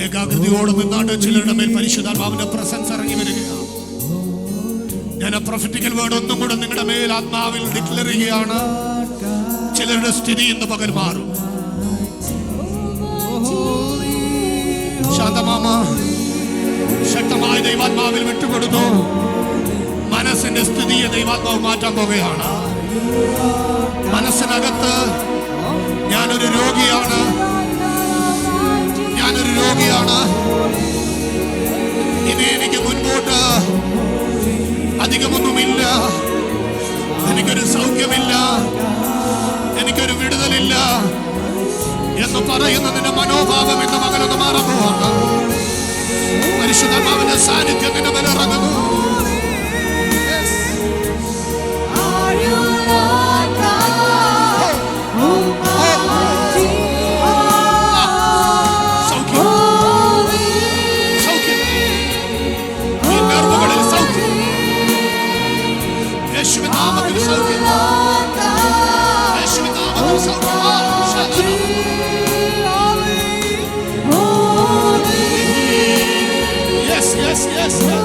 ഏകാഗ്രതയോടെ നിന്നാണ്ട് ചിലരുടെ മേൽ പരിശുദ്ധാത്മാവിന്റെ പ്രസൻസ് ഇറങ്ങി വരികയാണ്. ഞാൻ ആ പ്രൊഫറ്റിക്കൽ വേർഡ് ഒന്നും കൂടെ നിങ്ങളുടെ മേൽ ആത്മാവിൽ ഡിക്ലെയർ ചെയ്യുകയാണ്. ചിലരുടെ സ്ഥിതി ഇന്ന് പകൽ മാറും. ശാന്തമാമ ശക്തമായ ദൈവാത്മാവിൽ വിട്ടുകൊടുത്തു. മനസ്സിന്റെ സ്ഥിതിയെ ദൈവാത്മാവ് മാറ്റാൻ പോവുകയാണ്. മനസ്സിനകത്ത് ഞാനൊരു രോഗിയാണ്, ഞാനൊരു രോഗിയാണ്, ഇനി എനിക്ക് മുൻപോട്ട് അധികമൊന്നുമില്ല, എനിക്കൊരു സൗഖ്യമില്ല, എനിക്കൊരു വിടുതലില്ല എന്ന് പറയുന്നതിന്റെ മനോഭാവം ഇന്ന് മകളൊന്ന് മാറാൻ പോവാണ്. പരിശുദ്ധാത്മാവിന്റെ സാന്നിധ്യം നിന്റെ മേൽ ഇറങ്ങുന്നു. Is it?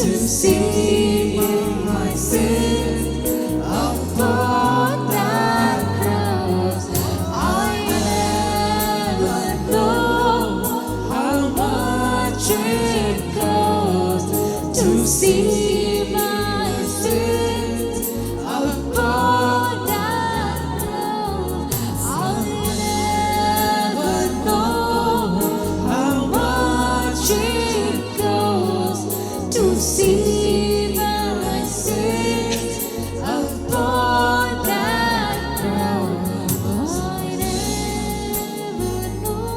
to see my sin upon that cross. I never know how much it cost to see my sins upon that cross. I never know how much it cost to see my sins upon that cross. I never know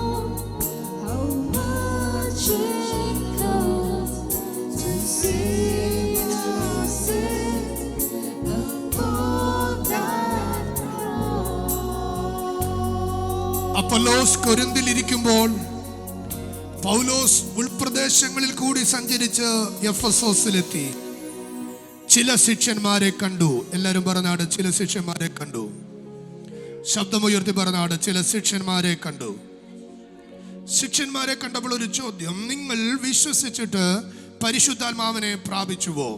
how much it cost to see my sins upon that cross. Apollos കൊരിന്തിലിരിക്കുമ്പോൾ പൗലോസ് ഉൾപ്രദേശങ്ങളിൽ കൂടി സഞ്ചരിച്ച് എഫെസോസിലെത്തി. ചില ശിഷ്യന്മാരെ കണ്ടു. എല്ലാവരും പറഞ്ഞാട് ചില ശിഷ്യന്മാരെ കണ്ടു. ശബ്ദമുയർത്തി പറഞ്ഞാട് ചില ശിഷ്യന്മാരെ കണ്ടു. ശിഷ്യന്മാരെ കണ്ടപ്പോൾ ഒരു ചോദ്യം, നിങ്ങൾ വിശ്വസിച്ചിട്ട് പരിശുദ്ധാത്മാവിനെ പ്രാപിച്ചുവോ?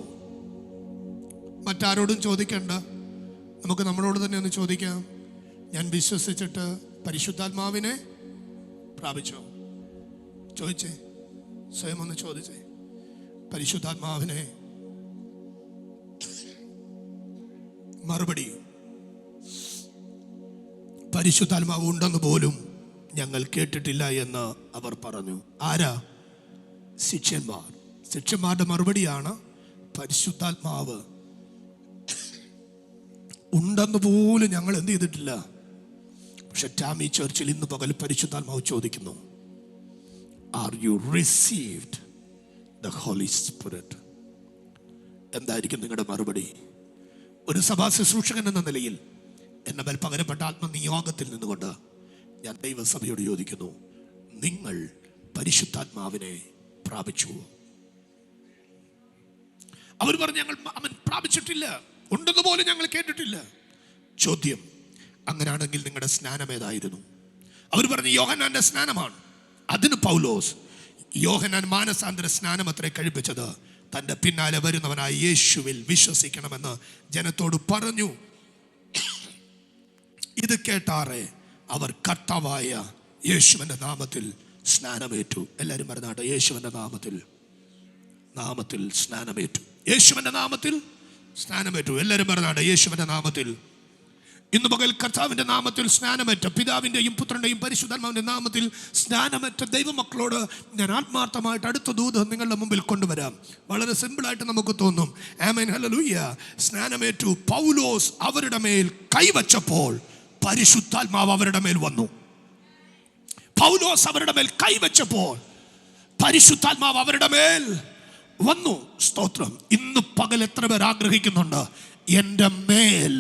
മറ്റാരോടും ചോദിക്കണ്ട, നമുക്ക് നമ്മളോട് തന്നെ ഒന്ന് ചോദിക്കാം. ഞാൻ വിശ്വസിച്ചിട്ട് പരിശുദ്ധാത്മാവിനെ പ്രാപിച്ചോ? ചോദിച്ചേ, സ്വയം ഒന്ന് ചോദിച്ചേ. പരിശുദ്ധാത്മാവിനെ മറുപടി, പരിശുദ്ധാത്മാവ് ഉണ്ടെന്ന് പോലും ഞങ്ങൾ കേട്ടിട്ടില്ല എന്ന് അവർ പറഞ്ഞു. ആരാ? ശിഷ്യന്മാർ. ശിഷ്യന്മാരുടെ മറുപടിയാണ് പരിശുദ്ധാത്മാവ് ഉണ്ടെന്ന് പോലും ഞങ്ങൾ എന്ത് ചെയ്തിട്ടില്ല. പക്ഷെ ടാമി ചർച്ചിൽ ഇന്ന് പകൽ പരിശുദ്ധാത്മാവ് ചോദിക്കുന്നു, are you received the holy spirit? എന്തായിരിക്കും നിങ്ങളുടെ മറുപടി? ഒരു സഭാ ശുശ്രൂഷകൻ എന്ന നിലയിൽ എന്നെ മേൽ പകരപ്പെട്ട ആത്മനിയോഗത്തിൽ നിന്നുകൊണ്ട് ഞാൻ ദൈവസഭയോട് ചോദിക്കുന്നു, നിങ്ങൾ പരിശുദ്ധാത്മാവിനെ പ്രാപിച്ചു? അവർ പറഞ്ഞു, ഞങ്ങൾ അവൻ പ്രാപിച്ചിട്ടില്ല, ഉണ്ടെന്ന് പോലും ഞങ്ങൾ കേട്ടിട്ടില്ല. ചോദ്യം, അങ്ങനെയാണെങ്കിൽ നിങ്ങളുടെ സ്നാനം ഏതായിരുന്നു? അവർ പറഞ്ഞു, യോഹന്നാന്റെ സ്നാനമാണ്. അതിന് പൗലോസ്, യോഹന്നാൻ മാനസാന്തര സ്നാനം അത്രേ കഴിപ്പിച്ചത്, തൻ്റെ പിന്നാലെ വരുന്നവനായ യേശുവിൽ വിശ്വസിക്കണമെന്ന് ജനത്തോട് പറഞ്ഞു. ഇത് കേട്ടാറെ അവർ കർത്താവായ യേശുവിൻ്റെ നാമത്തിൽ സ്നാനമേറ്റു. എല്ലാവരും പറഞ്ഞാട്ടെ, യേശുവിൻ്റെ നാമത്തിൽ സ്നാനമേറ്റു. യേശുവിൻ്റെ നാമത്തിൽ സ്നാനമേറ്റു. എല്ലാവരും പറഞ്ഞാട്ടെ, യേശുവിൻ്റെ നാമത്തിൽ. ഇന്ന് പകൽ കർത്താവിൻ്റെ നാമത്തിൽ സ്നാനമേറ്റ, പിതാവിൻ്റെയും പുത്രൻ്റെയും പരിശുദ്ധാത്മാവിൻ്റെ നാമത്തിൽ സ്നാനമേറ്റ ദൈവമക്കളോട് ഞാൻ ആത്മാർത്ഥമായിട്ട് അടുത്ത ദൂത് നിങ്ങളുടെ മുമ്പിൽ കൊണ്ടുവരാം. വളരെ സിമ്പിളായിട്ട് നമുക്ക് തോന്നും. ആമേൻ, ഹല്ലേലൂയ. സ്നാനമേറ്റു. പൗലോസ് അവരുടെ മേൽ കൈവച്ചപ്പോൾ പരിശുദ്ധാത്മാവ് അവരുടെ മേൽ വന്നു. പൗലോസ് അവരുടെ മേൽ കൈവച്ചപ്പോൾ പരിശുദ്ധാത്മാവ് അവരുടെ മേൽ വന്നു. സ്തോത്രം. ഇന്ന് പകൽ എത്ര പേർ ആഗ്രഹിക്കുന്നുണ്ട്, എൻ്റെ മേൽ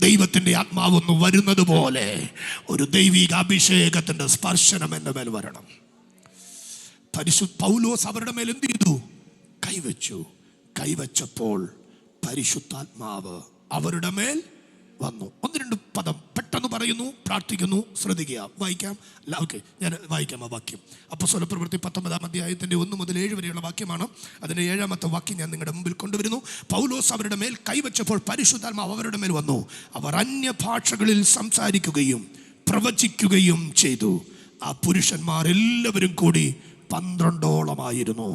ദൈവത്തിൻ്റെ ആത്മാവൊന്ന് വരുന്നത് പോലെ ഒരു ദൈവിക അഭിഷേകത്തിൻ്റെ സ്പർശനം എൻ്റെ മേൽ വരണം? പൗലോസ് അവരുടെ മേൽ എന്ത് ചെയ്തു? കൈവച്ചു. കൈവച്ചപ്പോൾ പരിശുദ്ധാത്മാവ് അവരുടെ മേൽ വന്നു. ഒന്ന് രണ്ട് പദം പെട്ടെന്ന് പറയുന്നു, പ്രാർത്ഥിക്കുന്നു, ശ്രദ്ധിക്കുക. വായിക്കാം. ഓക്കെ, ഞാൻ വായിക്കാം ആ വാക്യം. അപ്പോസ്തല പ്രവൃത്തി 19-ാം അധ്യായത്തിൻ്റെ 1 മുതൽ 7 വരെയുള്ള വാക്യമാണ്. അതിൻ്റെ 7-ാമത്തെ വാക്യം ഞാൻ നിങ്ങളുടെ മുമ്പിൽ കൊണ്ടുവരുന്നു. പൗലോസ് അവരുടെ മേൽ കൈവച്ചപ്പോൾ പരിശുദ്ധാത്മാവ് അവരുടെ മേൽ വന്നു. അവർ അന്യഭാഷകളിൽ സംസാരിക്കുകയും പ്രവചിക്കുകയും ചെയ്തു. ആ പുരുഷന്മാർ എല്ലാവരും കൂടി 12ഓളമായിരുന്നു.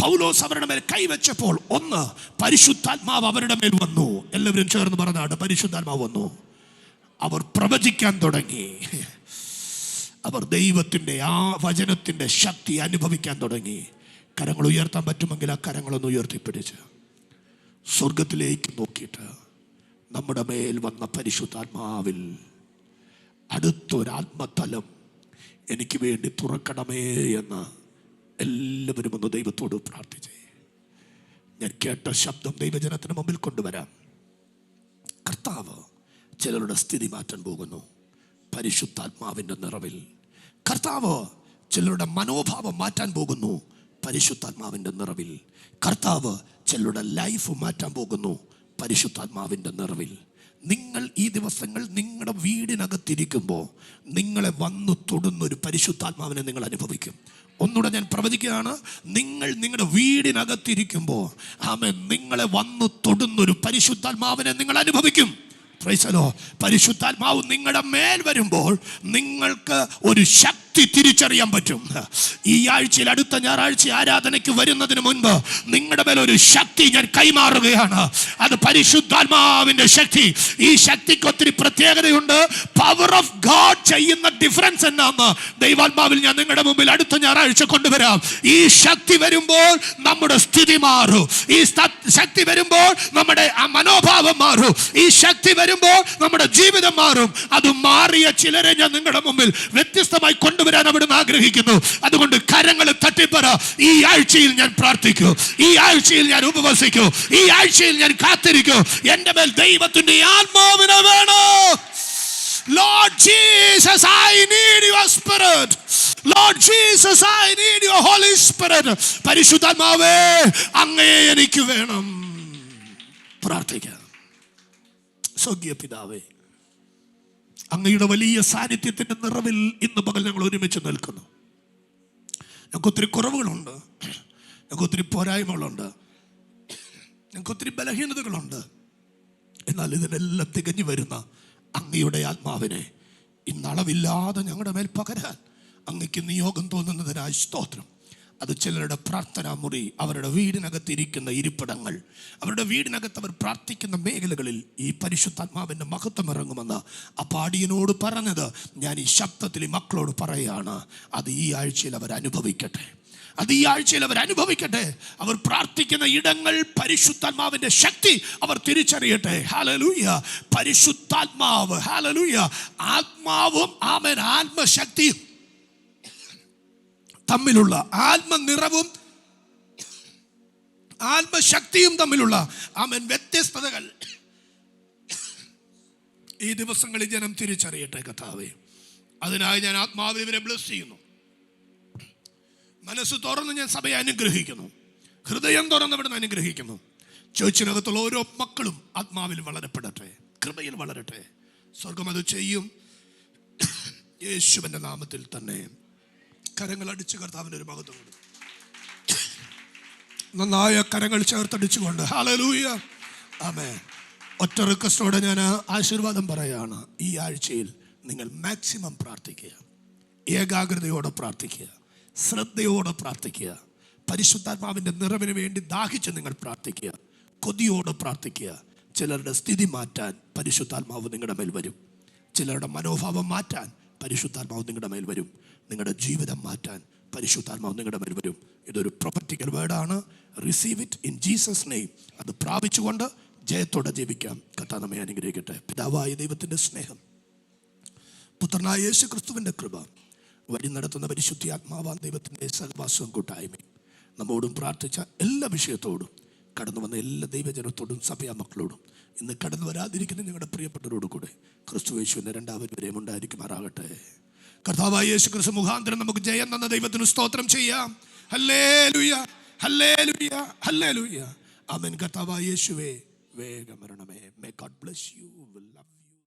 പൗലോസ് അവരുടെ മേൽ കൈവച്ചപ്പോൾ ഒന്ന്, പരിശുദ്ധാത്മാവ് അവരുടെ മേൽ വന്നു. എല്ലാവരും ചേർന്ന് പറഞ്ഞാണ്, പരിശുദ്ധാത്മാവ് വന്നു. അവർ പ്രവചിക്കാൻ തുടങ്ങി. അവർ ദൈവത്തിൻ്റെ ആ വചനത്തിൻ്റെ ശക്തി അനുഭവിക്കാൻ തുടങ്ങി. കരങ്ങൾ ഉയർത്താൻ പറ്റുമെങ്കിൽ ആ കരങ്ങളൊന്ന് ഉയർത്തിപ്പിടിച്ച് സ്വർഗത്തിലേക്ക് നോക്കിയിട്ട് നമ്മുടെ മേൽ വന്ന പരിശുദ്ധാത്മാവിൽ അടുത്തൊരാത്മതലം എനിക്ക് വേണ്ടി തുറക്കണമേ എന്ന് എല്ലാവരും ഒന്ന് ദൈവത്തോട് പ്രാർത്ഥിച്ചേ. ഞാൻ കേട്ട ശബ്ദം ദൈവജനത്തിന് മുമ്പിൽ കൊണ്ടുവരാം. കർത്താവ് ചിലരുടെ സ്ഥിതി മാറ്റാൻ പോകുന്നു പരിശുദ്ധാത്മാവിൻ്റെ നിറവിൽ. കർത്താവ് ചിലരുടെ മനോഭാവം മാറ്റാൻ പോകുന്നു പരിശുദ്ധാത്മാവിൻ്റെ നിറവിൽ. കർത്താവ് ചിലരുടെ ലൈഫ് മാറ്റാൻ പോകുന്നു പരിശുദ്ധാത്മാവിൻ്റെ നിറവിൽ. നിങ്ങൾ ഈ ദിവസങ്ങൾ നിങ്ങളുടെ വീടിനകത്തിരിക്കുമ്പോൾ നിങ്ങളെ വന്നു തൊടുന്നൊരു പരിശുദ്ധാത്മാവിനെ നിങ്ങൾ അനുഭവിക്കും. ഒന്നുകൂടെ ഞാൻ പ്രവചിക്കുകയാണ്, നിങ്ങൾ നിങ്ങളുടെ വീടിനകത്തിരിക്കുമ്പോൾ ആമേൻ നിങ്ങളെ വന്നു തൊടുന്നൊരു പരിശുദ്ധാത്മാവിനെ നിങ്ങൾ അനുഭവിക്കും. Praise the Lord. പരിശുദ്ധാത്മാവ് നിങ്ങളുടെ മേൽ വരുമ്പോൾ നിങ്ങൾക്ക് ഒരു ശക്തി തിരിച്ചറിയാൻ പറ്റും. ഈ ആഴ്ചയിൽ അടുത്ത ഞായറാഴ്ച ആരാധനയ്ക്ക് വരുന്നതിന് മുൻപ് നിങ്ങളുടെ മേൽ ഒരു ശക്തി ഞാൻ കൈമാറുകയാണ്. അത് പരിശുദ്ധാത്മാവിന്റെ ശക്തി. ഈ ശക്തിക്ക് ഒത്തിരി പ്രത്യേകതയുണ്ട്. പവർ ഓഫ് ഗോഡ് ചെയ്യുന്ന ഡിഫറൻസ് എന്നാന്ന് ദൈവാത്മാവിൽ ഞാൻ നിങ്ങളുടെ മുമ്പിൽ അടുത്ത ഞായറാഴ്ച കൊണ്ടുവരാം. ഈ ശക്തി വരുമ്പോൾ നമ്മുടെ സ്ഥിതി മാറും. ഈ ശക്തി വരുമ്പോൾ നമ്മുടെ മനോഭാവം മാറും. ഈ ശക്തി വരുമ്പോൾ നമ്മുടെ ജീവിതം മാറും. അത് മാറിയ ചിലരെ ഞാൻ നിങ്ങളുടെ മുമ്പിൽ വ്യത്യസ്തമായി കൊണ്ടുവരാൻ അവിടുന്ന് ആഗ്രഹിക്കുന്നു. അതുകൊണ്ട് കരങ്ങൾ തട്ടിപ്പറ, ഈ ആഴ്ചയിൽ ഞാൻ പ്രാർത്ഥിക്കും, ഈ ആഴ്ചയിൽ ഞാൻ ഉപവസിക്കും, ഈ ആഴ്ചയിൽ ഞാൻ കാത്തിരിക്കും. എന്റെ മേൽ ദൈവത്തിന്റെ ആത്മാവിനെ വേണം. Lord Jesus, I need your spirit. Lord Jesus, I need your Holy Spirit. പരിശുദ്ധാത്മാവേ, അങ്ങയെ എനിക്ക് വേണം. പ്രാർത്ഥിക്കാം. സ്വർഗീയ പിതാവേ, അങ്ങയുടെ വലിയ സാന്നിധ്യത്തിന്റെ നിറവിൽ ഇന്ന് പകൽ ഞങ്ങൾ ഒരുമിച്ച് നിൽക്കുന്നു. ഞങ്ങൾക്ക് ഒത്തിരി കുറവുകളുണ്ട്, ഞങ്ങൾക്ക് ഒത്തിരി പോരായ്മകളുണ്ട്, ഞങ്ങൾക്ക് ഒത്തിരി ബലഹീനതകളുണ്ട്. എന്നാൽ ഇതിനെല്ലാം തികഞ്ഞു വരുന്ന അങ്ങയുടെ ആത്മാവിനെ ഇന്നളവില്ലാതെ ഞങ്ങളുടെ മേൽ പകരാൻ അങ്ങയ്ക്ക് നിയോഗം തോന്നുന്നതിനായി സ്തോത്രം. അത് ചിലരുടെ പ്രാർത്ഥനാ മുറി, അവരുടെ വീടിനകത്തിരിക്കുന്ന ഇരിപ്പിടങ്ങൾ, അവരുടെ വീടിനകത്ത് അവർ പ്രാർത്ഥിക്കുന്ന മേഖലകളിൽ ഈ പരിശുദ്ധാത്മാവിൻ്റെ മഹത്വം ഇറങ്ങുമെന്ന് അപ്പാടിയനോട് പറഞ്ഞത് ഞാൻ ഈ ശബ്ദത്തിൽ ഈ മക്കളോട് പറയുകയാണ്. അത് ഈ ആഴ്ചയിൽ അവർ അനുഭവിക്കട്ടെ. അത് ഈ ആഴ്ചയിൽ അവർ അനുഭവിക്കട്ടെ. അവർ പ്രാർത്ഥിക്കുന്ന ഇടങ്ങൾ പരിശുദ്ധാത്മാവിന്റെ ശക്തി അവർ തിരിച്ചറിയട്ടെ. ഹല്ലേലൂയ. പരിശുദ്ധാത്മാവ്, ഹല്ലേലൂയ, ആത്മാവും ആമേൻ ആത്മശക്തിയും തമ്മിലുള്ള ആത്മനിറവും ആത്മശക്തിയും തമ്മിലുള്ള ആമേൻ വ്യത്യസ്തതകൾ ഈ ദിവസങ്ങളിൽ ജനം തിരിച്ചറിയട്ടെ കർത്താവേ. അതിനായി ഞാൻ ആത്മാവിൽ ഇവരെ ബ്ലെസ് ചെയ്യുന്നു. മനസ്സ് തുറന്ന് ഞാൻ സഭയെ അനുഗ്രഹിക്കുന്നു. ഹൃദയം തുറന്ന് ഇവിടുന്ന് അനുഗ്രഹിക്കുന്നു. ചേർച്ചിനകത്തുള്ള ഓരോ മക്കളും ആത്മാവിൽ വളരപ്പെടട്ടെ, കൃപയിൽ വളരട്ടെ. സ്വർഗം അത് ചെയ്യും. യേശുവിൻ്റെ നാമത്തിൽ തന്നെ കരങ്ങൾ അടിച്ച് കർത്താവിൻ്റെ ഒരു മഹത്വം കൊടുക്കും. നന്നായ കരങ്ങൾ ചേർത്തടിച്ചുകൊണ്ട് ഹല്ലേലൂയ, ആമേൻ. ഒറ്റ റിക്വസ്റ്റോടെ ഞാൻ ആശീർവാദം പറയുകയാണ്. ഈ ആഴ്ചയിൽ നിങ്ങൾ മാക്സിമം പ്രാർത്ഥിക്കുക, ഏകാഗ്രതയോടെ പ്രാർത്ഥിക്കുക, ശ്രദ്ധയോടെ പ്രാർത്ഥിക്കുക. പരിശുദ്ധാത്മാവിൻ്റെ നിറവിന് വേണ്ടി ദാഹിച്ച് നിങ്ങൾ പ്രാർത്ഥിക്കുക, കൊതിയോടെ പ്രാർത്ഥിക്കുക. ചിലരുടെ സ്ഥിതി മാറ്റാൻ പരിശുദ്ധാത്മാവ് നിങ്ങളുടെ മേൽ വരും. ചിലരുടെ മനോഭാവം മാറ്റാൻ പരിശുദ്ധാത്മാവ് നിങ്ങളുടെ മേൽ വരും. നിങ്ങളുടെ ജീവിതം മാറ്റാൻ പരിശുദ്ധാത്മാവ് നിങ്ങളുടെ മേൽ വരും. ഇതൊരു പ്രൊഫറ്റിക്കൽ വേർഡാണ്. Receive it in Jesus name. അത് പ്രാപിച്ചുകൊണ്ട് ജയത്തോടെ ജീവിക്കാം. കർത്താവ് നമ്മെ അനുഗ്രഹിക്കട്ടെ. പിതാവായ ദൈവത്തിൻ്റെ സ്നേഹം, പുത്രനായ യേശു ക്രിസ്തുവിൻ്റെ കൃപ, വഴി നടത്തുന്ന പരിശുദ്ധി ആത്മാവാൻ ദൈവത്തിൻ്റെ സഹവാസവും കൂട്ടായ്മയും നമ്മോടും പ്രാർത്ഥിച്ച എല്ലാ വിഷയത്തോടും കടന്നു വന്ന എല്ലാ ദൈവജനത്തോടും സഭയാ മക്കളോടും ഇന്ന് കടന്നു വരാതിരിക്കുന്ന ഞങ്ങളുടെ പ്രിയപ്പെട്ടവരോട് കൂടെ ക്രിസ്തു യേശുവിൻ്റെ രണ്ടാമത് വരെയും ഉണ്ടായിരിക്കുമാറാകട്ടെ. കർത്താവായ യേശു ക്രിസ്തു മുഖാന്തരം നമുക്ക് ജയം തന്ന ദൈവത്തിന് സ്തോത്രം ചെയ്യാം. Hallelujah, hallelujah, hallelujah. ആമേൻ. കർത്താവായ യേശുവേ, വേഗം വരണമേ. May God bless you. We love you.